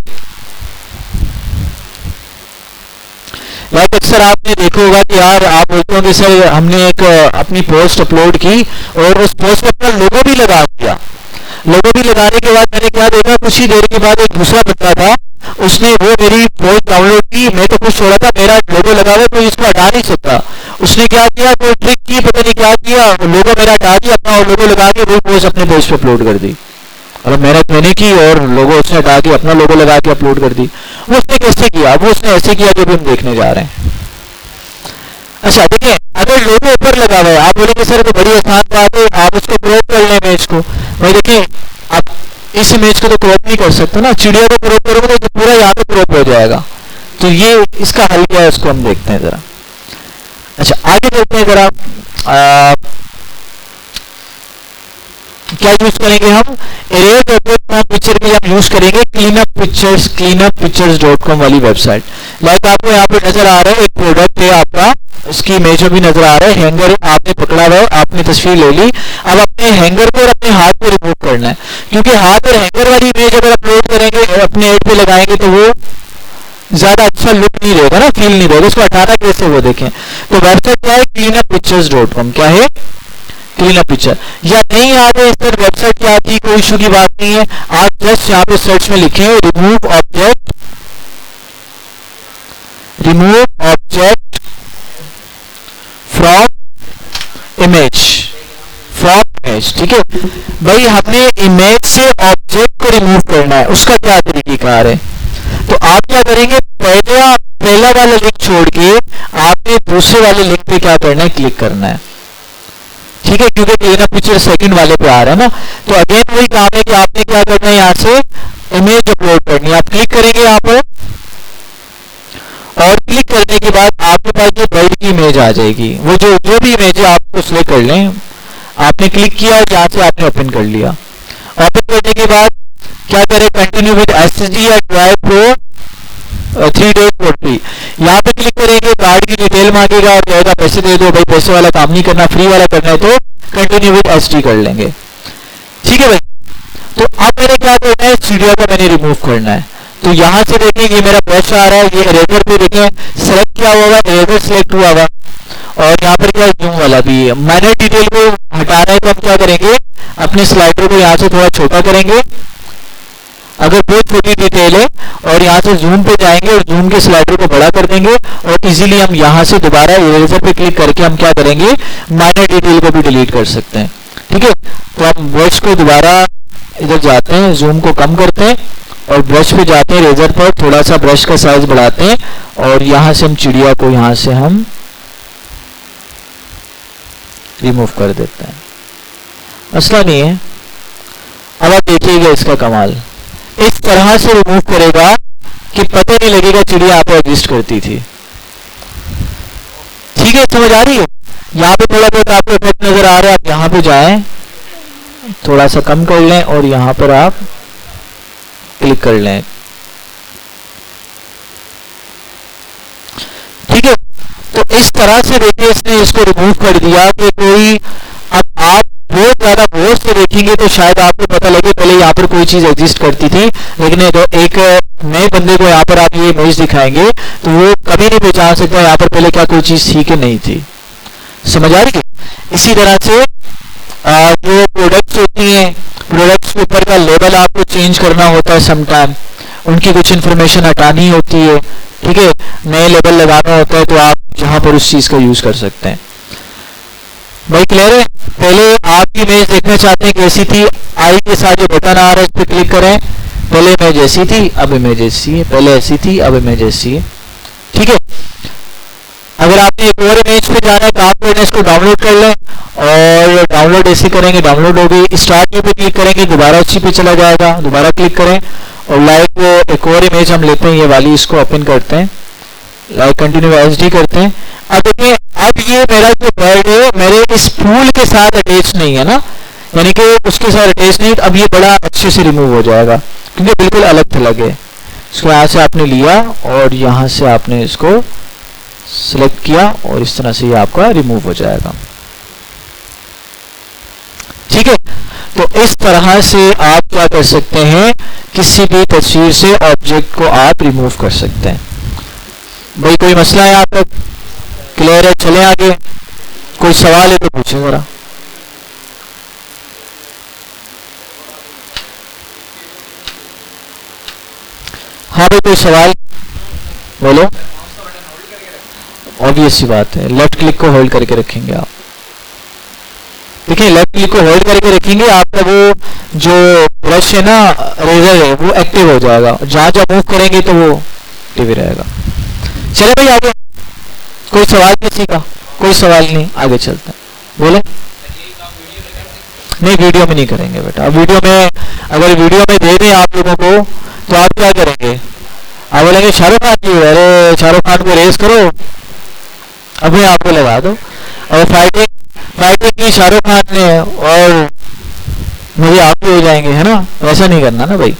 लाइक अक्सर आपने देखा होगा कि यार आप बोलते हो कि सर हमने एक अपनी पोस्ट अपलोड की और उस पोस्ट में अपना लोगो भी लगा दिया। लोगो भी लगाने के बाद मैंने क्या देखा, कुछ ही देर के बाद एक दूसरा बंदा था, उसने वो मेरी पोस्ट डाउनलोड की, मैं तो कुछ छोड़ा था, मेरा लोगो लगा हुआ तो इसको हटा नहीं सकता। उसने क्या किया, कोई ट्रिक की, पता नहीं क्या किया, लोगो मेरा हटा दिया, अपना लोगो लगा के वही पोस्ट अपने पेज पे अपलोड कर दी। और मेहनत मैंने की और लोगो उसने हटा के अपना लोगो लगा के अपलोड कर दी। वो उसने कैसे किया, वो उसने ऐसे किया जो भी हम देखने जा रहे हैं। अच्छा देखिए, अगर लोगो ऊपर लगा हुआ है, आप बोलेंगे सर तो बड़ी आसान बात है, आप उसको क्रॉप कर लें इमेज को। भाई देखिए, आप इस इमेज को तो क्रॉप नहीं कर सकते ना, चिड़िया को क्रॉप करोगे तो पूरा यहाँ पे क्रॉप हो जाएगा। तो ये इसका हल क्या है, उसको हम देखते हैं जरा। अच्छा आगे देखते हैं जरा, क्या यूज करेंगे हम, इरेज ऑब्जेक्ट पिक्चर के लिए हम यूज करेंगे cleanuppictures.com वाली वेबसाइट। लाइक आपको यहाँ पे नजर आ रहा है एक प्रोडक्ट है आपका, उसकी इमेज भी नजर आ रहा है, हैंगर आपने पकड़ा हुआ है, आपने तस्वीर ले ली। अब अपने हैंगर को और अपने हाथ को रिमूव करना है, क्योंकि हाथ और हैंगर वाली इमेज अगर अपलोड करेंगे और अपने हेड पे लगाएंगे तो वो ज्यादा अच्छा लुक नहीं रहेगा ना, फील नहीं रहेगा। उसको हटाना कैसे वो देखें। तो वेबसाइट क्या है, cleanuppictures.com। क्या है, क्लीनअप पिक्चर। या नहीं आ रहे इस पर वेबसाइट क्या थी, कोई इशू की बात नहीं है। आप जस्ट यहाँ पे सर्च में लिखें रिमूव ऑब्जेक्ट फ्रॉम इमेज, ठीक है। भाई हमने इमेज से ऑब्जेक्ट को रिमूव करना है, उसका क्या तरीकेकार है। तो आप क्या करेंगे, पहला वाला लिंक छोड़ के आपने दूसरे वाले लिंक पे क्या करना है, क्लिक करना है, ठीक है। क्योंकि क्लीनअप पिक्चर सेकंड वाले पे आ रहा है ना। तो अगेन वही काम है कि आपने क्या करना है, यहाँ से इमेज अपलोड करनी है। आप क्लिक करेंगे यहाँ पर, और क्लिक करने के बाद आपके पास ये बर्ड की इमेज आ जाएगी। वो जो भी इमेज है आप उसको सिलेक्ट कर लें। आपने क्लिक किया और यहाँ से आपने ओपन कर लिया। ओपन करने के बाद क्या करें, कंटिन्यू विद एसएसडी या drive pro 3 days for free। यहाँ पे क्लिक करेंगे, कार्ड की डिटेल मांगेगा और कहेगा पैसे दे दो। भाई पैसे वाला काम नहीं करना, फ्री वाला करना है तो कंटिन्यू विद एसडी कर लेंगे। ठीक है भाई। तो अब मैंने क्या करना है, चिड़िया को मैंने रिमूव करना है। तो यहाँ से देखें ये मेरा ब्रश आ रहा है, ये इरेजर पे देखें सेलेक्ट किया हुआ है, इरेजर सेलेक्ट हुआ हुआ और यहाँ पर क्या जूम वाला भी है। माइनर डिटेल को हटाना है तो हम क्या करेंगे, अपने स्लाइडर को यहाँ से थोड़ा छोटा करेंगे अगर बहुत छोटी डिटेल है, और यहाँ से जूम पे जाएंगे और जूम के स्लाइडर को बड़ा कर देंगे और इजीली हम यहाँ से दोबारा इरेजर पे क्लिक करके हम क्या करेंगे, माइनर डिटेल को भी डिलीट कर सकते हैं। ठीक है। तो हम ब्रश को दोबारा इधर जाते हैं, जूम को कम करते हैं और ब्रश पे जाते हैं, इरेजर पर थोड़ा सा ब्रश का साइज बढ़ाते हैं और यहाँ से हम चिड़िया को यहाँ से हम रिमूव कर देते हैं। मसला नहीं है। अब आप देखिएगा इसका कमाल, इस तरह से रिमूव करेगा कि पता नहीं लगेगा चिड़िया आप एग्जिस्ट करती थी। ठीक है, समझ आ रही है। यहाँ पे थोड़ा बहुत आपको इफेक्ट नजर आ रहा है, आप यहाँ पे जाएं, थोड़ा सा कम कर लें और यहाँ पर आप क्लिक कर लें। ठीक है। तो इस तरह से देखिए इसने इसको रिमूव कर दिया कि कोई, अब आप बहुत ज्यादा गौर से देखेंगे तो शायद आपको पता लगे पहले यहाँ पर कोई चीज एग्जिस्ट करती थी, लेकिन एक नए बंदे को यहाँ पर आप ये इमेज दिखाएंगे तो वो कभी नहीं पहचान सकता यहाँ पर पहले क्या कोई चीज थी कि नहीं थी। समझ आ रही है। इसी तरह से जो प्रोडक्ट्स होती हैं, प्रोडक्ट्स के ऊपर का लेबल आपको चेंज करना होता है समटाइम, उनकी कुछ इन्फॉर्मेशन हटानी होती है। ठीक है, नए लेबल लगाना होता है तो आप यहाँ पर उस चीज का यूज कर सकते हैं। भाई क्लियर है। पहले आपकी इमेज देखना चाहते हैं कैसी थी, आई के साथ जो बटन आ रहा है इस पर क्लिक करें। पहले इमेज ऐसी थी, अब इमेज ऐसी है, पहले ऐसी थी, अब इमेज ऐसी है। ठीक है। अगर आपने एक और इमेज पे जाना है तो आप लोग इसको डाउनलोड कर लें और डाउनलोड ऐसे करेंगे, डाउनलोड हो गई, स्टार्ट पे क्लिक करेंगे, दोबारा उसी पे चला जाएगा, दोबारा क्लिक करें और लाइक वो एक और इमेज हम लेते हैं, ये वाली, इसको ओपन करते हैं, लाइक कंटिन्यू एचडी करते हैं। अब देखिए, अब ये मेरा जो बर्ड है मेरे इस फूल के साथ अटैच नहीं है ना, यानी कि उसके साथ अटैच नहीं, अब ये बड़ा अच्छे से रिमूव हो जाएगा क्योंकि बिल्कुल अलग थलग है। इसको यहाँ से आपने लिया और यहाँ से आपने इसको सिलेक्ट किया और इस तरह से ये आपका रिमूव हो जाएगा। ठीक है। तो इस तरह से आप क्या कर सकते हैं, किसी भी तस्वीर से ऑब्जेक्ट को आप रिमूव कर सकते हैं। भाई कोई मसला है आप तक क्लियर है? चले आगे, कोई सवाल है तो पूछें जरा। हाँ भाई कोई सवाल बोलो। ऑब्वियस सी बात है, लेफ्ट क्लिक को होल्ड करके रखेंगे आप। देखिए लेफ्ट क्लिक को होल्ड करके रखेंगे, आपका वो जो ब्रश है ना, रेजर है, वो एक्टिव हो जाएगा। जहां जहां मूव करेंगे तो वो एक्टिव रहेगा। चले भाई आगे, कोई सवाल किसी का? कोई सवाल नहीं, आगे चलते हैं। बोले। नहीं वीडियो में नहीं करेंगे बेटा। अब वीडियो में, अगर वीडियो में दे दें आप लोगों को तो आप क्या करेंगे? आप बोलेंगे शाहरुख खान जी, अरे शाहरुख खान को रेस करो, अभी आपको लगा दो। और फाइटिंग की शाहरुख खान ने और मुझे आप हो जाएंगे, है ना? वैसा नहीं करना ना भाई।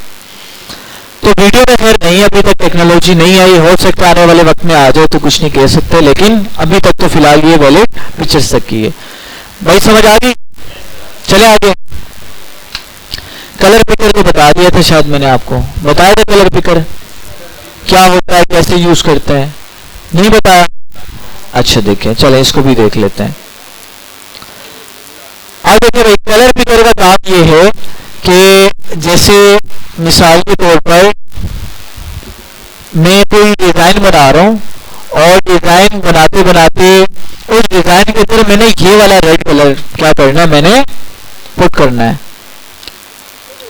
तो वीडियो में खैर नहीं, अभी तक टेक्नोलॉजी नहीं आई, हो सकता है आने वाले वक्त में आ जाए तो कुछ नहीं कह सकते, लेकिन अभी तक तो फिलहाल ये वैलिड पिक्चर्स तक की है। भाई समझ आ गई? चले आगे। कलर पिकर को बता दिया था शायद मैंने आपको, बताया था कलर पिकर क्या होता है, कैसे यूज करते हैं? नहीं बताया? अच्छा देखें, चले इसको भी देख लेते हैं। अब देखिए भाई, कलर पिकर का काम ये है कि जैसे मिसाल के तौर पर मैं कोई डिजाइन बना रहा हूं और डिजाइन बनाते बनाते उस डिजाइन के अंदर मैंने ये वाला रेड कलर क्या करना है, मैंने पुट करना है।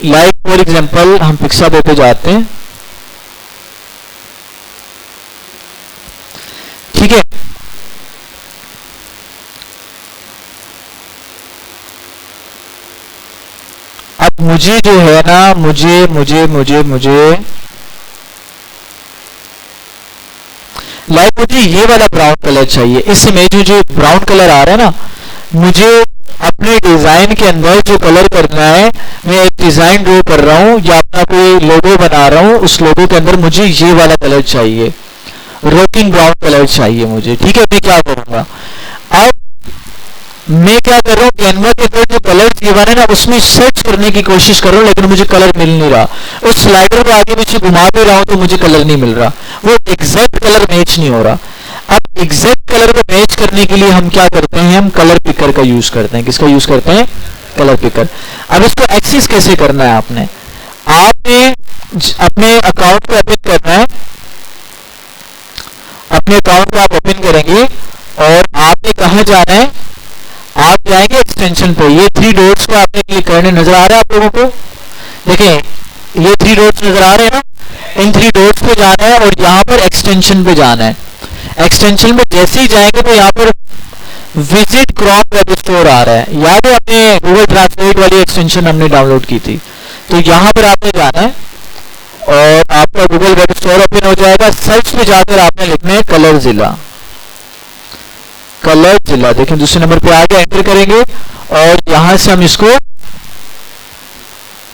लाइक फॉर एग्जांपल हम पिक्साबो पे जाते हैं। ठीक है। अब मुझे जो है ना, मुझे लाइक मुझे ये वाला ब्राउन कलर चाहिए, इस इमेज में जो ब्राउन कलर आ रहा है ना, मुझे अपने डिजाइन के अंदर जो कलर करना है, मैं एक डिजाइन ड्रॉ कर रहा हूँ या अपना कोई लोगो बना रहा हूँ, उस लोगो के अंदर मुझे ये वाला कलर चाहिए, रॉकिंग ब्राउन कलर चाहिए मुझे। ठीक है, मैं क्या करूंगा, अब मैं क्या कर रहा हूँ, कैनवा के अंदर जो कलर गिवन है ना, उसमें सर्च करने की कोशिश कर रहा हूँ, लेकिन मुझे कलर मिल नहीं रहा। उस स्लाइडर को आगे पीछे घुमा भी रहा हूँ तो मुझे कलर नहीं मिल रहा, वो एग्जैक्ट कलर मैच नहीं हो रहा। अब एग्जैक्ट कलर को मैच करने के लिए हम क्या करते हैं, हम कलर पिकर का यूज करते हैं। किसका यूज करते हैं, कलर पिकर। अब इसको एक्सेस कैसे करना है, आपने अपने अकाउंट को ओपन करना है, अपने अकाउंट को आप ओपन करेंगे और आपने कहाँ जाना है, आप जाएंगे एक्सटेंशन पे। ये 3 डॉट्स को आपने क्लिक करने, नजर आ रहा है आप लोगों को, देखें ये 3 डॉट्स नजर आ रहे हैं ना, इन 3 डॉट्स पे जाना है और यहाँ पर एक्सटेंशन पे जाना है। एक्सटेंशन पे जैसे ही जाएंगे तो यहाँ पर विजिट क्रोम वेब स्टोर आ रहा है, याद है अपने गूगल ट्रांसलेट वाली एक्सटेंशन हमने डाउनलोड की थी, तो यहाँ पर आपने जाना है और आपका गूगल वेब स्टोर ओपन हो जाएगा। सर्च पे जाकर आपने लिखना है कलर जिला, कलर जिला, देखें दूसरे नंबर पे आगे एंटर करेंगे और यहां से हम इसको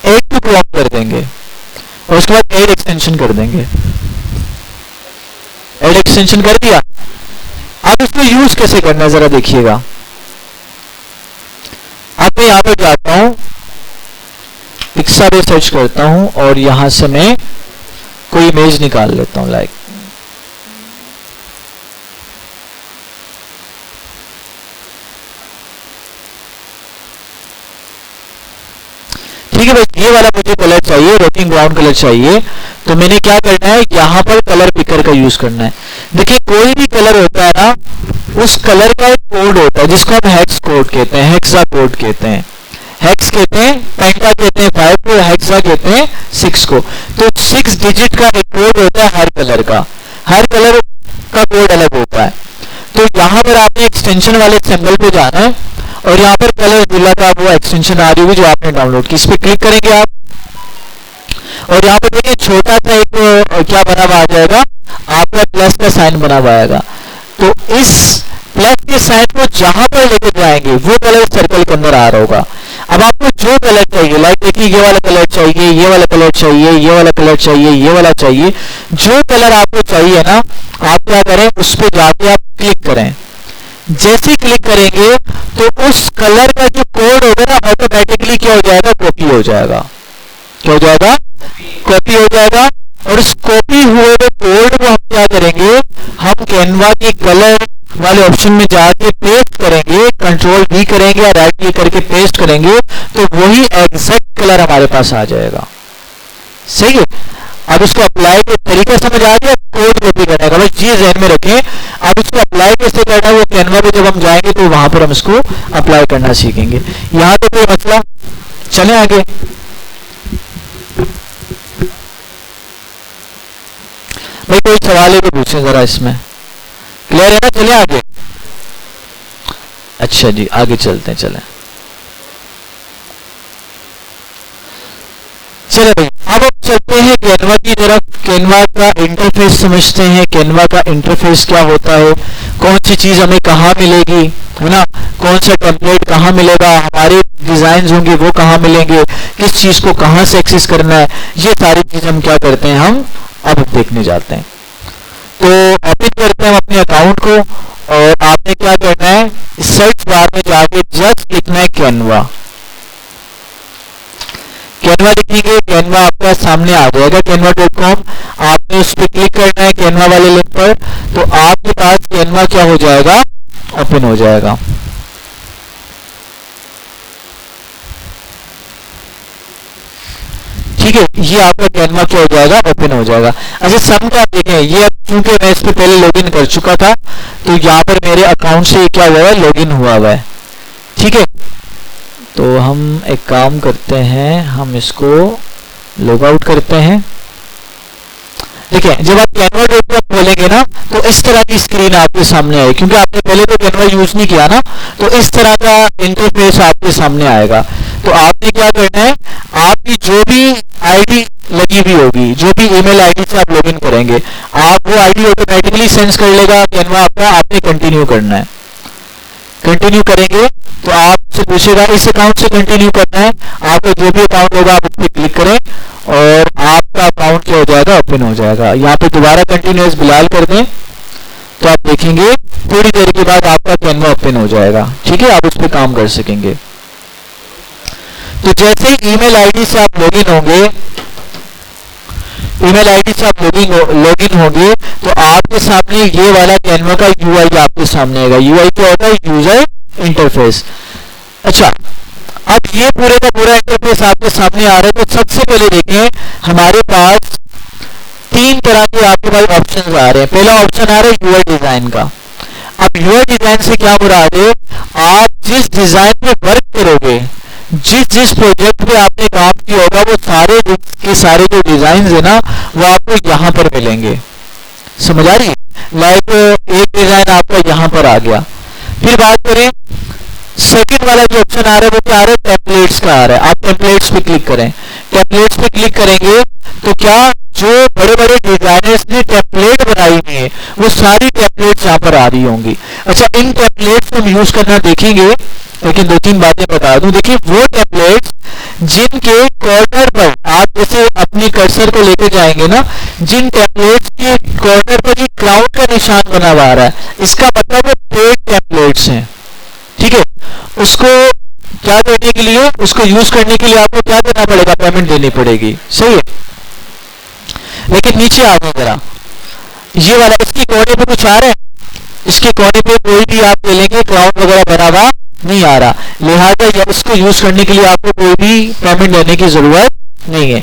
ऐड टू क्रोम कर देंगे और उसके बाद ऐड एक्सटेंशन कर देंगे। ऐड एक्सटेंशन कर दिया। अब इसको यूज कैसे करना है जरा देखिएगा। अब मैं यहां पर जाता हूं, पिक्सा पे सर्च करता हूं और यहां से मैं कोई इमेज निकाल लेता हूं, लाइक ठीक है भाई, ये वाला मुझे कलर चाहिए, रॉकिंग ब्राउन कलर चाहिए। तो मैंने क्या करना है, यहाँ पर कलर पिकर का यूज करना है। देखिए कोई भी कलर होता है ना, उस कलर का एक कोड होता है जिसको हम हेक्स कोड कहते हैं, हेक्सा कोड कहते हैं, हेक्स कहते हैं, पेंटा कहते हैं 5 को, हेक्सा कहते हैं 6 को। तो 6 डिजिट का एक कोड होता है हर कलर का, हर कलर का कोड अलग होता है। तो यहाँ पर आपने एक्सटेंशन वाले सिंबल पे जाना है और यहाँ पर कलर जिला का वो एक्सटेंशन आ रही होगी जो आपने डाउनलोड की, इस पे क्लिक करेंगे आप और यहाँ पर देखिए छोटा सा एक क्या बना हुआ आ जाएगा, आपका प्लस का साइन बना हुआ आएगा। तो इस प्लस के साइन को जहां पर लेकर जाएंगे वो कलर सर्कल के अंदर आ रहा होगा। अब आपको जो कलर चाहिए, लाइक देखिए ये वाला कलर चाहिए, ये वाला कलर चाहिए, ये वाला कलर चाहिए, ये वाला चाहिए, जो कलर आपको चाहिए ना, आप क्या करें, उस पर जाके आप क्लिक करें। जैसे क्लिक करेंगे तो उस कलर का जो कोड होगा ना, ऑटोमेटिकली क्या हो जाएगा, कॉपी हो जाएगा। क्या हो जाएगा, कॉपी हो जाएगा। और इस कॉपी हुए कोड को हम क्या करेंगे, हम कैनवा के कलर वाले ऑप्शन में जाके पेस्ट करेंगे, कंट्रोल V करेंगे या राइट क्लिक करके पेस्ट करेंगे, तो वही एग्जैक्ट कलर हमारे पास आ जाएगा। सही है। अब इसको अप्लाई के तरीका समझ आ गया, कोड कॉपी करने का, बस ये ध्यान में रखें। अब इसको अप्लाई कैसे करना है, वो कैनवा पे जब हम जाएंगे तो वहां पर हम इसको अप्लाई करना सीखेंगे। यहां तो कोई मसला, चले आगे। भाई कोई सवाल है तो पूछे जरा, इसमें क्लियर है ना, चले आगे। अच्छा जी, आगे चलते हैं, चले चले भाई। अब हम चलते हैं कैनवा की तरफ। कैनवा का इंटरफेस समझते हैं, कैनवा का इंटरफेस क्या होता है, कौन सी चीज हमें कहाँ मिलेगी, है ना, कौन सा टेम्पलेट कहाँ मिलेगा, हमारे डिजाइन होंगे वो कहाँ मिलेंगे, किस चीज को कहाँ से एक्सेस करना है, ये सारी चीज हम क्या करते हैं, हम अब देखने जाते हैं। तो ओपन करते हैं अपने अकाउंट को और आपने क्या करना है, सर्च बार में जाके जस्ट लिखना है कैनवा। कैनवा लिखेंगे, कैनवा आपका सामने आ जाएगा, canva.com। आपने उस पर क्लिक करना है कैनवा वाले लिंक पर, तो आपके पास कैनवा क्या हो जाएगा, ओपन हो जाएगा। ठीक है, ये आपका कैनवा क्या हो जाएगा, ओपन हो जाएगा। अच्छा सम का देखें, ये अब चूंकि मैं इस पर पहले लॉगिन कर चुका था, तो यहाँ पर मेरे अकाउंट से क्या हुआ है, लॉगिन हुआ है। ठीक है, तो हम एक काम करते हैं, हम इसको लॉग आउट करते हैं। देखिए जब आप canva.com खोलेंगे ना, तो इस तरह की स्क्रीन आपके सामने आएगी, क्योंकि आपने पहले तो कैनवा यूज नहीं किया ना, तो इस तरह का इंटरफेस आपके सामने आएगा। तो आपने क्या करना है, आपकी जो भी आईडी लगी लगी हुई होगी, जो भी ईमेल आईडी से आप लॉगिन करेंगे, आप वो आईडी ऑटोमेटिकली सेंस कर लेगा कैनवा आपका, आपने कंटिन्यू करना है। कंटिन्यू करेंगे तो आपसे पूछेगा इस अकाउंट से कंटिन्यू करना है, आपका जो भी अकाउंट होगा आप उस पर क्लिक करें और आपका अकाउंट क्या हो जाएगा, ओपन हो जाएगा। यहाँ पे दोबारा कंटिन्यूअस बिलाल कर दें तो आप देखेंगे थोड़ी देर के बाद आपका कैनवा ओपन हो जाएगा। ठीक है, आप उस पर काम कर सकेंगे। तो जैसे ही ईमेल आईडी से आप लॉगिन होंगे, ईमेल आईडी से आप लॉगिन होंगे तो आपके सामने ये वाला कैनवा का यूआई आपके सामने आएगा। यूआई क्या होता है, यूजर इंटरफेस। अच्छा, अब ये पूरे का पूरा इंटरफेस आपके सामने आ रहा है। तो सबसे पहले देखें, हमारे पास तीन तरह के आपके पास ऑप्शन आ रहे हैं। पहला ऑप्शन आ रहा है यूआई डिजाइन का। अब यूआई डिजाइन से क्या मुराद है, आप जिस डिजाइन पे वर्क करोगे, जिस प्रोजेक्ट पे आपने काम किया होगा, वो सारे के सारे जो डिजाइन है ना, वो आपको यहाँ पर मिलेंगे। समझ आ रही है? लाइक एक डिजाइन आपका यहाँ पर आ गया। फिर बात करें सेकंड वाला जो ऑप्शन आ रहा है, वो क्या आ रहा है, टेम्पलेट्स का आ रहा है। आप टेम्पलेट्स पे क्लिक करें। टेम्पलेट्स पे क्लिक करेंगे तो क्या जो बड़े बड़े डिजाइनर्स ने टेम्पलेट बनाई हुई है, वो सारी टेम्पलेट्स यहाँ पर आ रही होंगी। अच्छा, इन टेम्पलेट्स को हम यूज करना देखेंगे, लेकिन दो तीन बातें बता दूं। देखिए, वो टेम्पलेट्स जिनके कॉर्नर पर आप जैसे अपनी कर्सर को लेकर जाएंगे ना, जिन टेम्पलेट्स के कॉर्नर पर ये क्राउन का निशान बना हुआ आ रहा है, इसका मतलब वो पेड टेम्पलेट्स हैं। ठीक है, उसको क्या देने के लिए, उसको यूज करने के लिए आपको क्या देना पड़ेगा, पेमेंट देनी पड़ेगी। सही है, लेकिन नीचे आ गए जरा, ये वाला इसके कोने पे कुछ आ रहा है, इसके कोने पे कोई भी आप ले लेंगे क्राउन वगैरह बना हुआ नहीं आ रहा, लिहाजा इसको यूज करने के लिए आपको कोई भी पेमेंट देने की जरूरत नहीं है।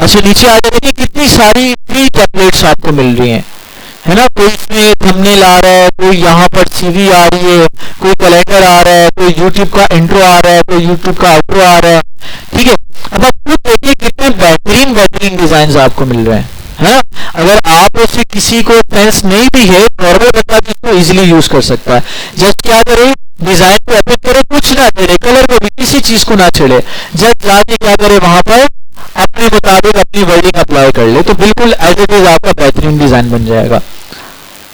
अच्छा, नीचे आ जाए, देखिए कितनी सारी फ्री टेम्पलेट्स आपको मिल रही हैं, है ना। कोई इसमें थंबनेल आ रहा है, कोई यहाँ पर सीवी आ रही है, कोई कैलेंडर आ रहा है, कोई यूट्यूब का इंट्रो आ रहा है, कोई यूट्यूब का आउट्रो आ रहा है। ठीक है, अब आप खुद देखिए कितने बेहतरीन बेहतरीन डिजाइन आपको मिल रहे हैं, है ना। अगर आप उससे किसी को सेंस नहीं भी है, नॉर्मल बंदा भी इसको इजीली यूज कर सकता है। जस्ट क्या करे, डिजाइन को ओपन करे, कुछ ना करे, कलर को भी किसी चीज को ना छेड़े, जस्ट जाके क्या करे, वहां पर अपने मुताबिक अपनी वर्डिंग अप्लाई कर ले, तो बिल्कुल एज इट इज आपका बेहतरीन डिजाइन बन जाएगा।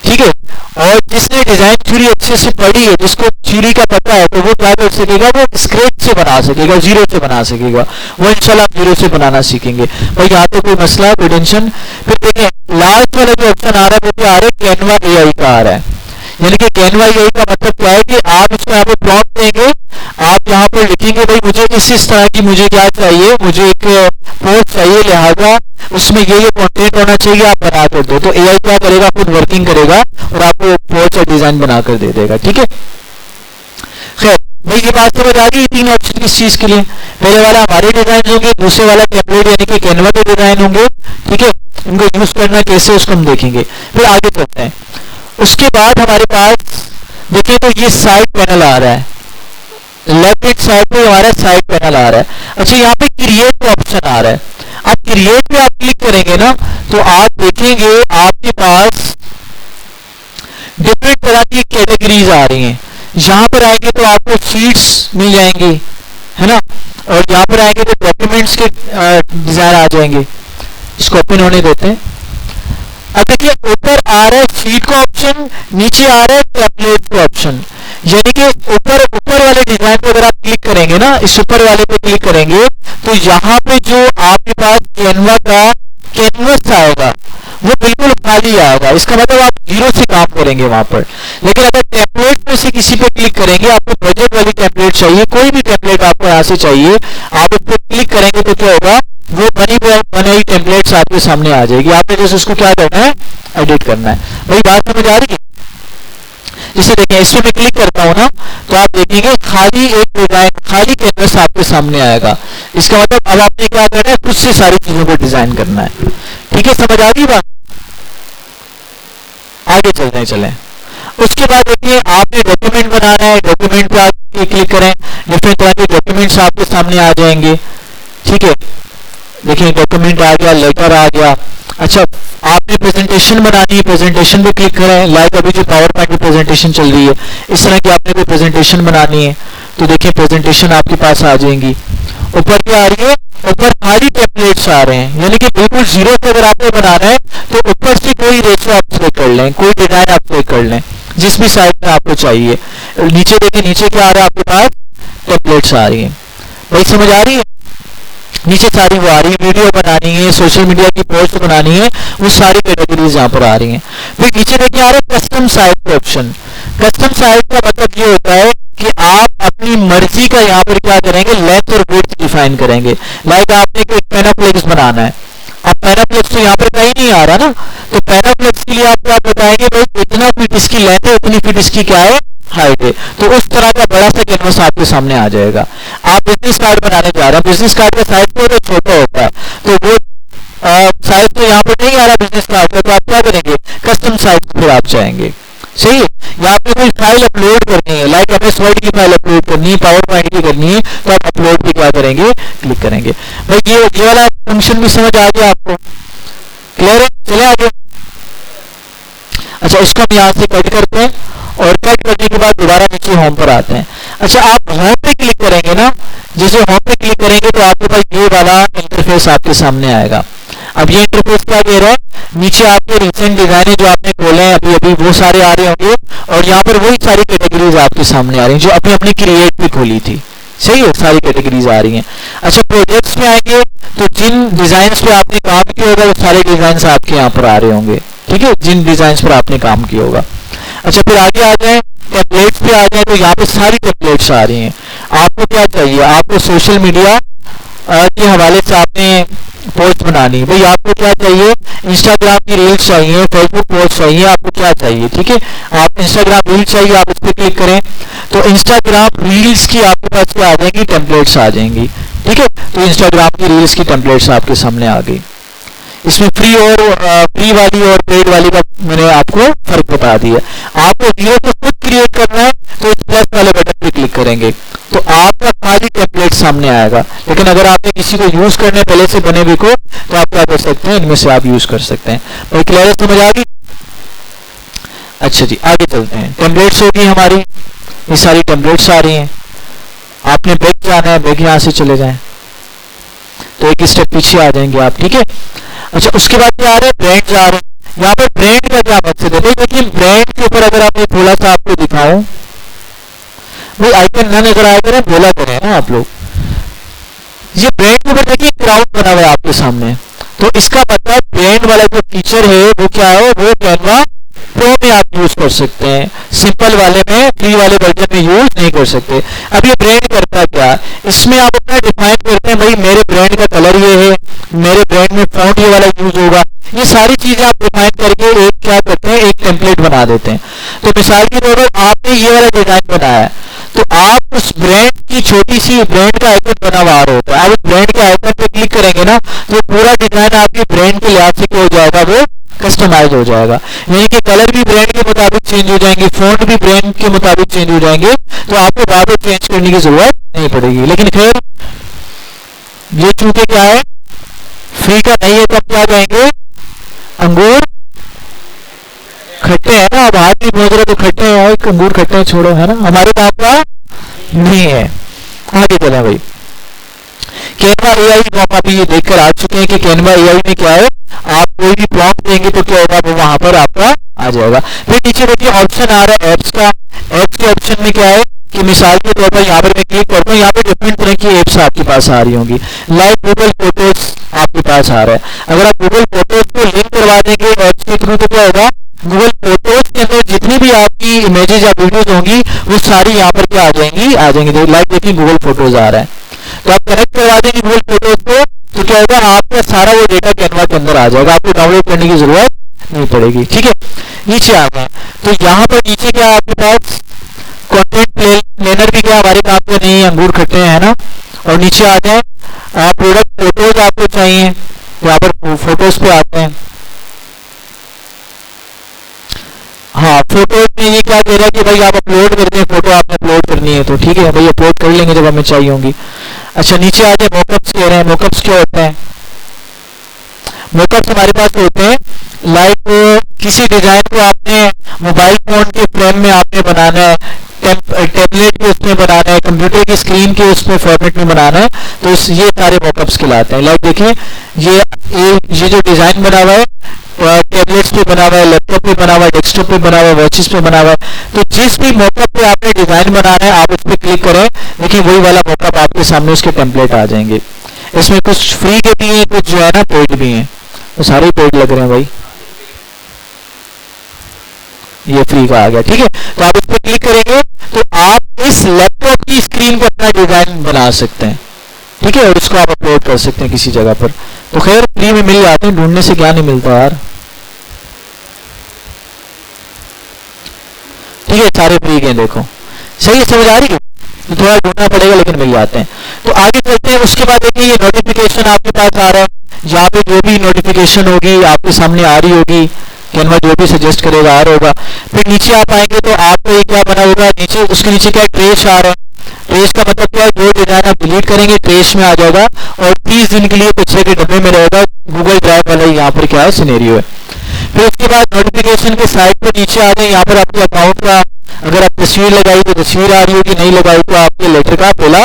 ठीक है, और जिसने डिजाइन थ्योरी अच्छे से पढ़ी है, जिसको थ्योरी का पता है, तो वो क्या कर सकेगा, वो स्क्रैच से बना सकेगा, जीरो से बना सकेगा। वो इंशाल्लाह जीरो से बनाना सीखेंगे भाई, यहाँ पे कोई मसला, कोई टेंशन। फिर देखें लास्ट वाला जो ऑप्शन आ रहा है, वो क्या आ रहा है, कैनवा एआई का आ रहा है। यानी कि कैनवा एआई का मतलब क्या है कि आप इसको यहाँ पे प्रॉम्प्ट देंगे, आप यहाँ पर लिखेंगे भाई मुझे इस तरह की मुझे क्या चाहिए, मुझे एक पोस्ट चाहिए, लिहाजा उसमें ये कंटेंट होना चाहिए, आप बना कर दो। तो एआई क्या करेगा, खुद वर्किंग करेगा और आपको पोस्ट या डिजाइन बना कर दे देगा। ठीक है, खैर भाई ये बात समझ आ गई। तीन ऑप्शन किस चीज के लिए, पहले वाला हमारे डिजाइन होंगे, दूसरे वाला टेम्पलेट यानी कि कैनवा के डिजाइन होंगे। ठीक है, इनको यूज करना कैसे उसको हम देखेंगे, फिर आगे चलते हैं। उसके बाद हमारे पास देखें तो ये साइड पैनल आ रहा है, लेफ्ट हैंड साइड पे हमारा साइड पैनल आ रहा है। अच्छा, यहाँ पे क्रिएट का ऑप्शन आ रहा है। आप क्रिएट पे आप क्लिक करेंगे ना, तो आप देखेंगे आपके पास डिफरेंट तरह की कैटेगरीज आ रही हैं। यहाँ पर आएंगे तो आपको शीट्स मिल जाएंगी, है ना, और यहाँ पर आएंगे तो डॉक्यूमेंट्स के डिजाइन आ जाएंगे। इसको ओपन होने देते हैं। अब देखिए ऊपर आ रहा है शीट का ऑप्शन, नीचे आ रहा है टेम्पलेट का ऑप्शन। यानी कि ऊपर वाले डिजाइन पे अगर आप क्लिक करेंगे ना, इस ऊपर वाले पे क्लिक करेंगे तो यहाँ पे जो आपके पास कैनवा का कैनवस आएगा वो बिल्कुल खाली आएगा। इसका मतलब आप जीरो से काम करेंगे वहां पर। लेकिन अगर टेम्पलेट में से किसी पे क्लिक करेंगे, आपको बजट वाली टेम्पलेट चाहिए, कोई भी टेम्पलेट आपको यहाँ से चाहिए, आप उस पर क्लिक करेंगे तो क्या होगा, वो बनी टेम्पलेट्स आपके सामने आ जाएगी। आपने जैसे उसको क्या करना है, एडिट करना है। वही बात समझ आ रही है। जैसे देखिए इसमें मैं क्लिक करता हूँ ना, तो आप देखेंगे खाली एक डिजाइन, खाली कैनवस आपके सामने आएगा। इसका मतलब अब आपने क्या करना है, खुद से सारी चीजों को डिजाइन करना है। ठीक है, समझ आ गई बात। आगे चलते हैं, चलें। उसके बाद देखिए आपने डॉक्यूमेंट बनाना है, डॉक्यूमेंट पे आप क्लिक करें, डिफरेंट तरह के डॉक्यूमेंट्स आपके सामने आ जाएंगे। ठीक है, देखिए डॉक्यूमेंट आ गया, लेटर आ गया। अच्छा, आपने प्रेजेंटेशन बनानी है, प्रेजेंटेशन पे क्लिक करें। लाइक अभी जो पावर पॉइंट की प्रेजेंटेशन चल रही है, इस तरह की आपने कोई प्रेजेंटेशन बनानी है तो देखिए प्रेजेंटेशन आपके पास आ जाएंगी। ऊपर क्या आ रही है, ऊपर खाली टेम्पलेट्स आ रहे हैं, यानी कि बिल्कुल जीरो से अगर आपको बनाना है तो ऊपर से कोई रेशो आप सेलेक्ट कर लें, कोई डिजाइन आप सेलेक्ट कर लें जिस भी साइज में आपको चाहिए। नीचे देखिए, नीचे क्या आ रहा है आपके पास, टेम्पलेट्स आ रही है। भाई समझ आ रही है? नीचे सारी वो आ रही है, वीडियो बनानी है, सोशल मीडिया की पोस्ट बनानी है, वो सारी कैटेगरीज यहाँ पर आ रही हैं। फिर नीचे देखिए आ रहा है कस्टम साइज का ऑप्शन। कस्टम साइज का मतलब ये होता है कि आप अपनी मर्जी का यहाँ पर क्या करेंगे, लेंथ और विड्थ डिफाइन करेंगे। लाइक आपने एक पैनाप्लेक्स बनाना है, अब पैनाप्लेक्स तो यहाँ पर कहीं नहीं आ रहा ना, तो पैनाप्लेक्स के लिए आप क्या बताएंगे, भाई इतना फीट इसकी लेंथ है, इतनी फीट इसकी क्या है, हाइट है। तो उस तरह का बड़ा सा कैनवस आपके सामने आ जाएगा। आप बिजनेस कार्ड बनाने जा रहे हैं, बिजनेस कार्ड का साइज तो छोटा होता है, तो वो साइज तो यहाँ पर नहीं आ रहा बिजनेस कार्ड का, तो आप क्या करेंगे, कस्टम साइज फिर आप चाहेंगे। सही है? यहाँ पे कोई फाइल अपलोड करनी है, लाइक एमएस वर्ड की फाइल अपलोड करनी है, पावर पॉइंट की करनी है, तो आप अपलोड पे क्या करेंगे, क्लिक करेंगे। भाई ये वाला फंक्शन भी समझ आ गया आपको, क्लियर है? चले आगे। अच्छा, इसको हम यहाँ से कट करते हैं और कट करने के बाद दोबारा नीचे होम पर आते हैं। अच्छा, आप होम पे क्लिक करेंगे ना, जैसे होम पे क्लिक करेंगे तो आपके पास ये वाला इंटरफेस आपके सामने आएगा। अब ये इंटरफेस क्या कह रहा है, नीचे आपके रिसेंट डिजाइन जो आपने खोले हैं अभी अभी वो सारे आ रहे होंगे, और यहाँ पर वही सारी कैटेगरीज आपके सामने आ रही हैं जो अपनी अपनी क्रिएट पे खोली थी। सही है? सारी कैटेगरीज आ रही हैं। अच्छा, प्रोजेक्ट्स में आएंगे तो जिन डिजाइन पे आपने काम किया होगा वो सारे डिजाइन आपके यहाँ पर आ रहे होंगे। ठीक है, जिन डिजाइन पर आपने काम किया होगा। अच्छा, फिर आगे आ जाए, टेम्पलेट्स पे आ जाए तो यहाँ पे सारी टेम्पलेट्स आ रही हैं। आपको क्या चाहिए, आपको सोशल मीडिया के हवाले से आपने पोस्ट बनानी है, भाई आपको क्या चाहिए, इंस्टाग्राम की रील्स चाहिए, फेसबुक पोस्ट चाहिए, आपको क्या चाहिए। ठीक है, आप इंस्टाग्राम रील्स चाहिए, आप इस पर क्लिक करें तो इंस्टाग्राम रील्स की आपके पास क्या आ जाएंगी, टेम्पलेट्स आ जाएंगी। ठीक है, तो इंस्टाग्राम की रील्स की टेम्पलेट्स आपके सामने आ गई। इसमें फ्री वाली और पेड वाली का मैंने आपको फर्क बता दिया। आपको जीरो को खुद क्रिएट करना है तो इस प्लस वाले बटन पे क्लिक करेंगे तो आपका खाली टेम्पलेट सामने आएगा। लेकिन अगर आपने किसी को यूज करने पहले से बने हुए को तो आप क्या कर सकते हैं, इनमें से आप यूज कर सकते हैं। भाई क्लियर समझ आ गई? अच्छा जी, आगे चलते हैं। टेम्पलेट्स होगी हमारी, ये सारी टेम्पलेट्स आ रही हैं। आपने बैक जाना है, बैक यहाँ से चले जाएं तो एक स्टेप पीछे आ जाएंगे आप। ठीक है, अच्छा उसके बाद क्या आ रहा है, ब्रांड आ रहे हैं। यहाँ पर ब्रांड का क्या मकसद है, देखिए ब्रांड के ऊपर अगर आप थोड़ा सा आपको दिखाऊं, भाई आइकन ना नजर आया करें, बोला करें ना आप लोग। ये ब्रांड के ऊपर देखिए क्राउड बना हुआ है आपके सामने, तो इसका मतलब ब्रांड वाला जो फीचर है वो क्या है, वो कैनवा प्रो में आप यूज कर सकते हैं, सिंपल वाले में, फ्री वाले वर्जन में यूज नहीं कर सकते। अब ये ब्रांड करता क्या, इसमें आप अपना डिफाइन करते हैं, भाई मेरे ब्रांड का कलर ये है, मेरे ब्रांड में फॉन्ट ये वाला यूज होगा, ये सारी चीजें आप डिफाइन करके एक क्या करते हैं, एक टेम्पलेट बना देते हैं। तो मिसाल के तौर पर आपने ये वाला डिजाइन बनाया है तो आप उस ब्रांड की छोटी सी ब्रांड का आइकन बना हुआ होता है, आप उस ब्रांड के आइकन पे क्लिक करेंगे ना तो पूरा डिजाइन आपके ब्रांड के लिहाज से क्या हो जाएगा, वो कस्टमाइज हो जाएगा। यानी कि कलर भी ब्रांड के मुताबिक चेंज हो जाएंगे, फॉन्ट भी ब्रांड के मुताबिक चेंज हो जाएंगे, तो आपको बार बार चेंज करने की जरूरत नहीं पड़ेगी। लेकिन खैर ये चूंकि क्या है, फ्री का नहीं है, तब क्या जाएंगे, अंगूर खट्टे हैं ना, अब हाथ भी पहुंच रहे तो खट्टे हैं, अंगूर खट्टे हैं, छोड़ो, है ना, हमारे पास का नहीं है। आगे चले भाई, कैनवा एआई हम अभी ये देखकर आ चुके हैं कि कैनवा एआई में क्या है, आप कोई भी प्रॉम्प्ट देंगे तो क्या होगा, वो वहां पर आपका आ जाएगा। फिर नीचे देखिए ऑप्शन आ रहा है एप्स का। एप्स के ऑप्शन में क्या है कि मिसाल के तौर पर यहाँ पर मैं क्लिक करता हूँ, यहाँ पर डिफरेंट तरह की एप्स आपके पास आ रही होंगी। लाइक गूगल फोटोज आपके पास आ रहा है, अगर आप गूगल फोटोज को लिंक करवा देंगे एप्स के थ्रू तो क्या होगा, गूगल फोटोज के अंदर जितनी भी आपकी इमेजेस या वीडियोज होंगी वो सारी यहाँ पर क्या आ जाएंगी। लाइक देखिए गूगल फोटोज आ रहा है, तो आप कनेक्ट करवा देंगे गूगल फोटोज को तो क्या होगा, आपका सारा वो डेटा कैनवा के अंदर आ जाएगा, आपको डाउनलोड करने की जरूरत नहीं पड़ेगी। ठीक है, नीचे आ गए तो यहाँ पर नीचे क्या है आपके पास, कंटेंट प्लानर भी क्या हमारे काम पे नहीं, अंगूर खट्टे हैं ना। और नीचे आ जाए, प्रोडक्ट फोटोज आपको चाहिए, यहाँ पर फोटोज पे आते हैं। हाँ, फोटोज में ये क्या कह रहा है कि भाई आप अपलोड करते हैं, फोटो आपने अपलोड करनी है तो ठीक है भाई, अपलोड कर लेंगे जब हमें चाहिए होंगी। अच्छा नीचे आ जाए, मॉकअप्स कह रहे हैं। मॉकअप्स क्या होता है, मॉकअप्स हमारे पास होते हैं लाइक किसी डिजाइन को आपने मोबाइल फोन के फ्रेम में आपने बनाना है, टैबलेट के उसमें बनाना है, कंप्यूटर की स्क्रीन के उसमें फॉर्मेट में बनाना है, तो तो ये सारे मॉकअप्स कहलाते हैं। लाइक देखिए ये जो डिजाइन बना हुआ है टैबलेट्स पे बना हुआ है, लैपटॉप पे बना हुआ है, डेस्कटॉप पे बना हुआ है, वॉचेस पे बना हुआ है। तो जिस भी मॉकअप पे आपने डिजाइन बनाना है आप उस पर क्लिक करें, देखिए वही वाला मॉकअप आपके सामने उसके टेम्पलेट आ जाएंगे। इसमें कुछ फ्री के भी हैं, कुछ जो है ना पेड भी हैं, तो सारे पेड लग रहे हैं भाई। ये फ्री का आ गया, ठीक है। तो आप इस पर क्लिक करेंगे तो आप इस लैपटॉप की स्क्रीन पर अपना डिजाइन बना सकते हैं, ठीक है, और इसको आप अपलोड कर सकते हैं किसी जगह पर। तो खैर फ्री में मिल जाते हैं, ढूंढने से क्या नहीं मिलता यार, ठीक है, सारे फ्री के देखो, सही है, समझ आ रही है। तो थोड़ा ढूंढना पड़ेगा लेकिन मिल जाते हैं। तो आगे चलते हैं। उसके बाद देखिए ये नोटिफिकेशन आपके पास आ रहा है, यहाँ पे जो भी नोटिफिकेशन होगी आपके सामने आ रही होगी, कैनवा जो भी सजेस्ट करेगा आ रहा होगा। फिर नीचे आप आएंगे तो आपको ये क्या बना होगा, नीचे उसके नीचे क्या ट्रेस आ रहा है। ट्रेस का मतलब क्या है, जो डिजाइन आप डिलीट करेंगे ट्रेस में आ जाएगा और 30 दिन के लिए पिछले के डब्बे में रहेगा। गूगल ड्राइव वाला यहाँ पर क्या है सिनेरियो है। फिर उसके बाद नोटिफिकेशन के साइड पर नीचे आ जाए, यहाँ पर आपके अकाउंट का अगर आप तस्वीर लगाई तो तस्वीर आ रही होगी, नहीं लगाई तो आपके लेटर का पहला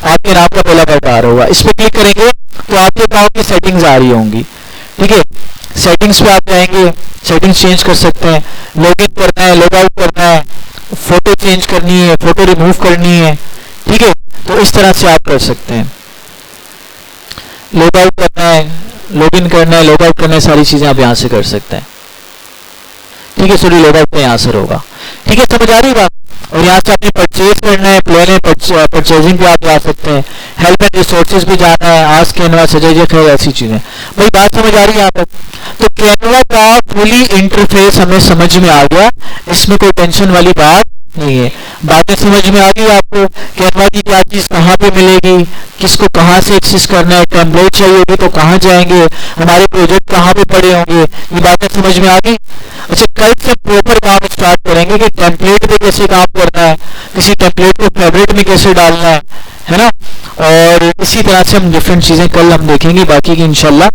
आपके नाम का पहला पार्ट आ रहा होगा। इस पर क्लिक करेंगे तो आपके अकाउंट की सेटिंग्स आ रही होंगी, ठीक है। सेटिंग्स पे आप जाएंगे, सेटिंग्स चेंज कर सकते हैं, लॉगिन करना है, लॉग आउट करना है, फोटो चेंज करनी है, फोटो रिमूव करनी है, ठीक है। तो इस तरह से आप कर सकते हैं, लॉग आउट करना है, लॉगिन करना है, लॉग आउट करना है, सारी चीजें आप यहाँ से कर सकते हैं, ठीक है। सॉरी लॉग आउट पे यहाँ से होगा, ठीक है, समझ आ रही बात। और यहाँ से आपने परचेज करना है, प्लान है, परचेजिंग पे आप जा सकते हैं, हेल्प एंड रिसोर्सेज पे जाना है, आस्क कैनवा, सजेस्ट है, ऐसी चीजें। भाई बात समझ आ रही है यहाँ तक। तो कैनवा का फुली इंटरफेस हमें समझ में आ गया, इसमें कोई टेंशन वाली बात नहीं है। बातें समझ में आ गई आपको, कैनवा की क्या चीज कहाँ पे मिलेगी, किसको कहाँ से एक्सेस करना है, टेम्पलेट चाहिए होगी तो कहाँ जाएंगे, हमारे प्रोजेक्ट कहाँ पे पड़े होंगे, ये बातें समझ में आ गई। अच्छा कल से प्रॉपर काम स्टार्ट करेंगे कि टेम्पलेट पे कैसे काम करना है, किसी टेम्पलेट को फेवरेट में कैसे डालना है ना, और इसी तरह से हम डिफरेंट चीजें कल हम देखेंगे बाकी की इंशाल्लाह।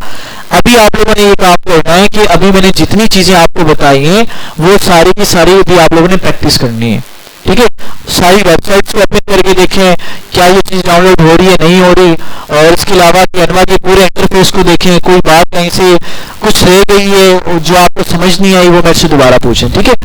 अभी आप लोगों ने ये काम करना है कि अभी मैंने जितनी चीजें आपको बताई हैं वो सारी की सारी भी आप लोगों ने प्रैक्टिस करनी है, ठीक है। सारी वेबसाइट्स को ओपन करके देखें क्या ये चीज डाउनलोड हो रही है नहीं हो रही, और इसके अलावा कैनवा के पूरे इंटरफेस को देखें, कोई बात कहीं से कुछ रह गई है जो आपको समझ नहीं आई वो मेरे से दोबारा पूछें, ठीक है।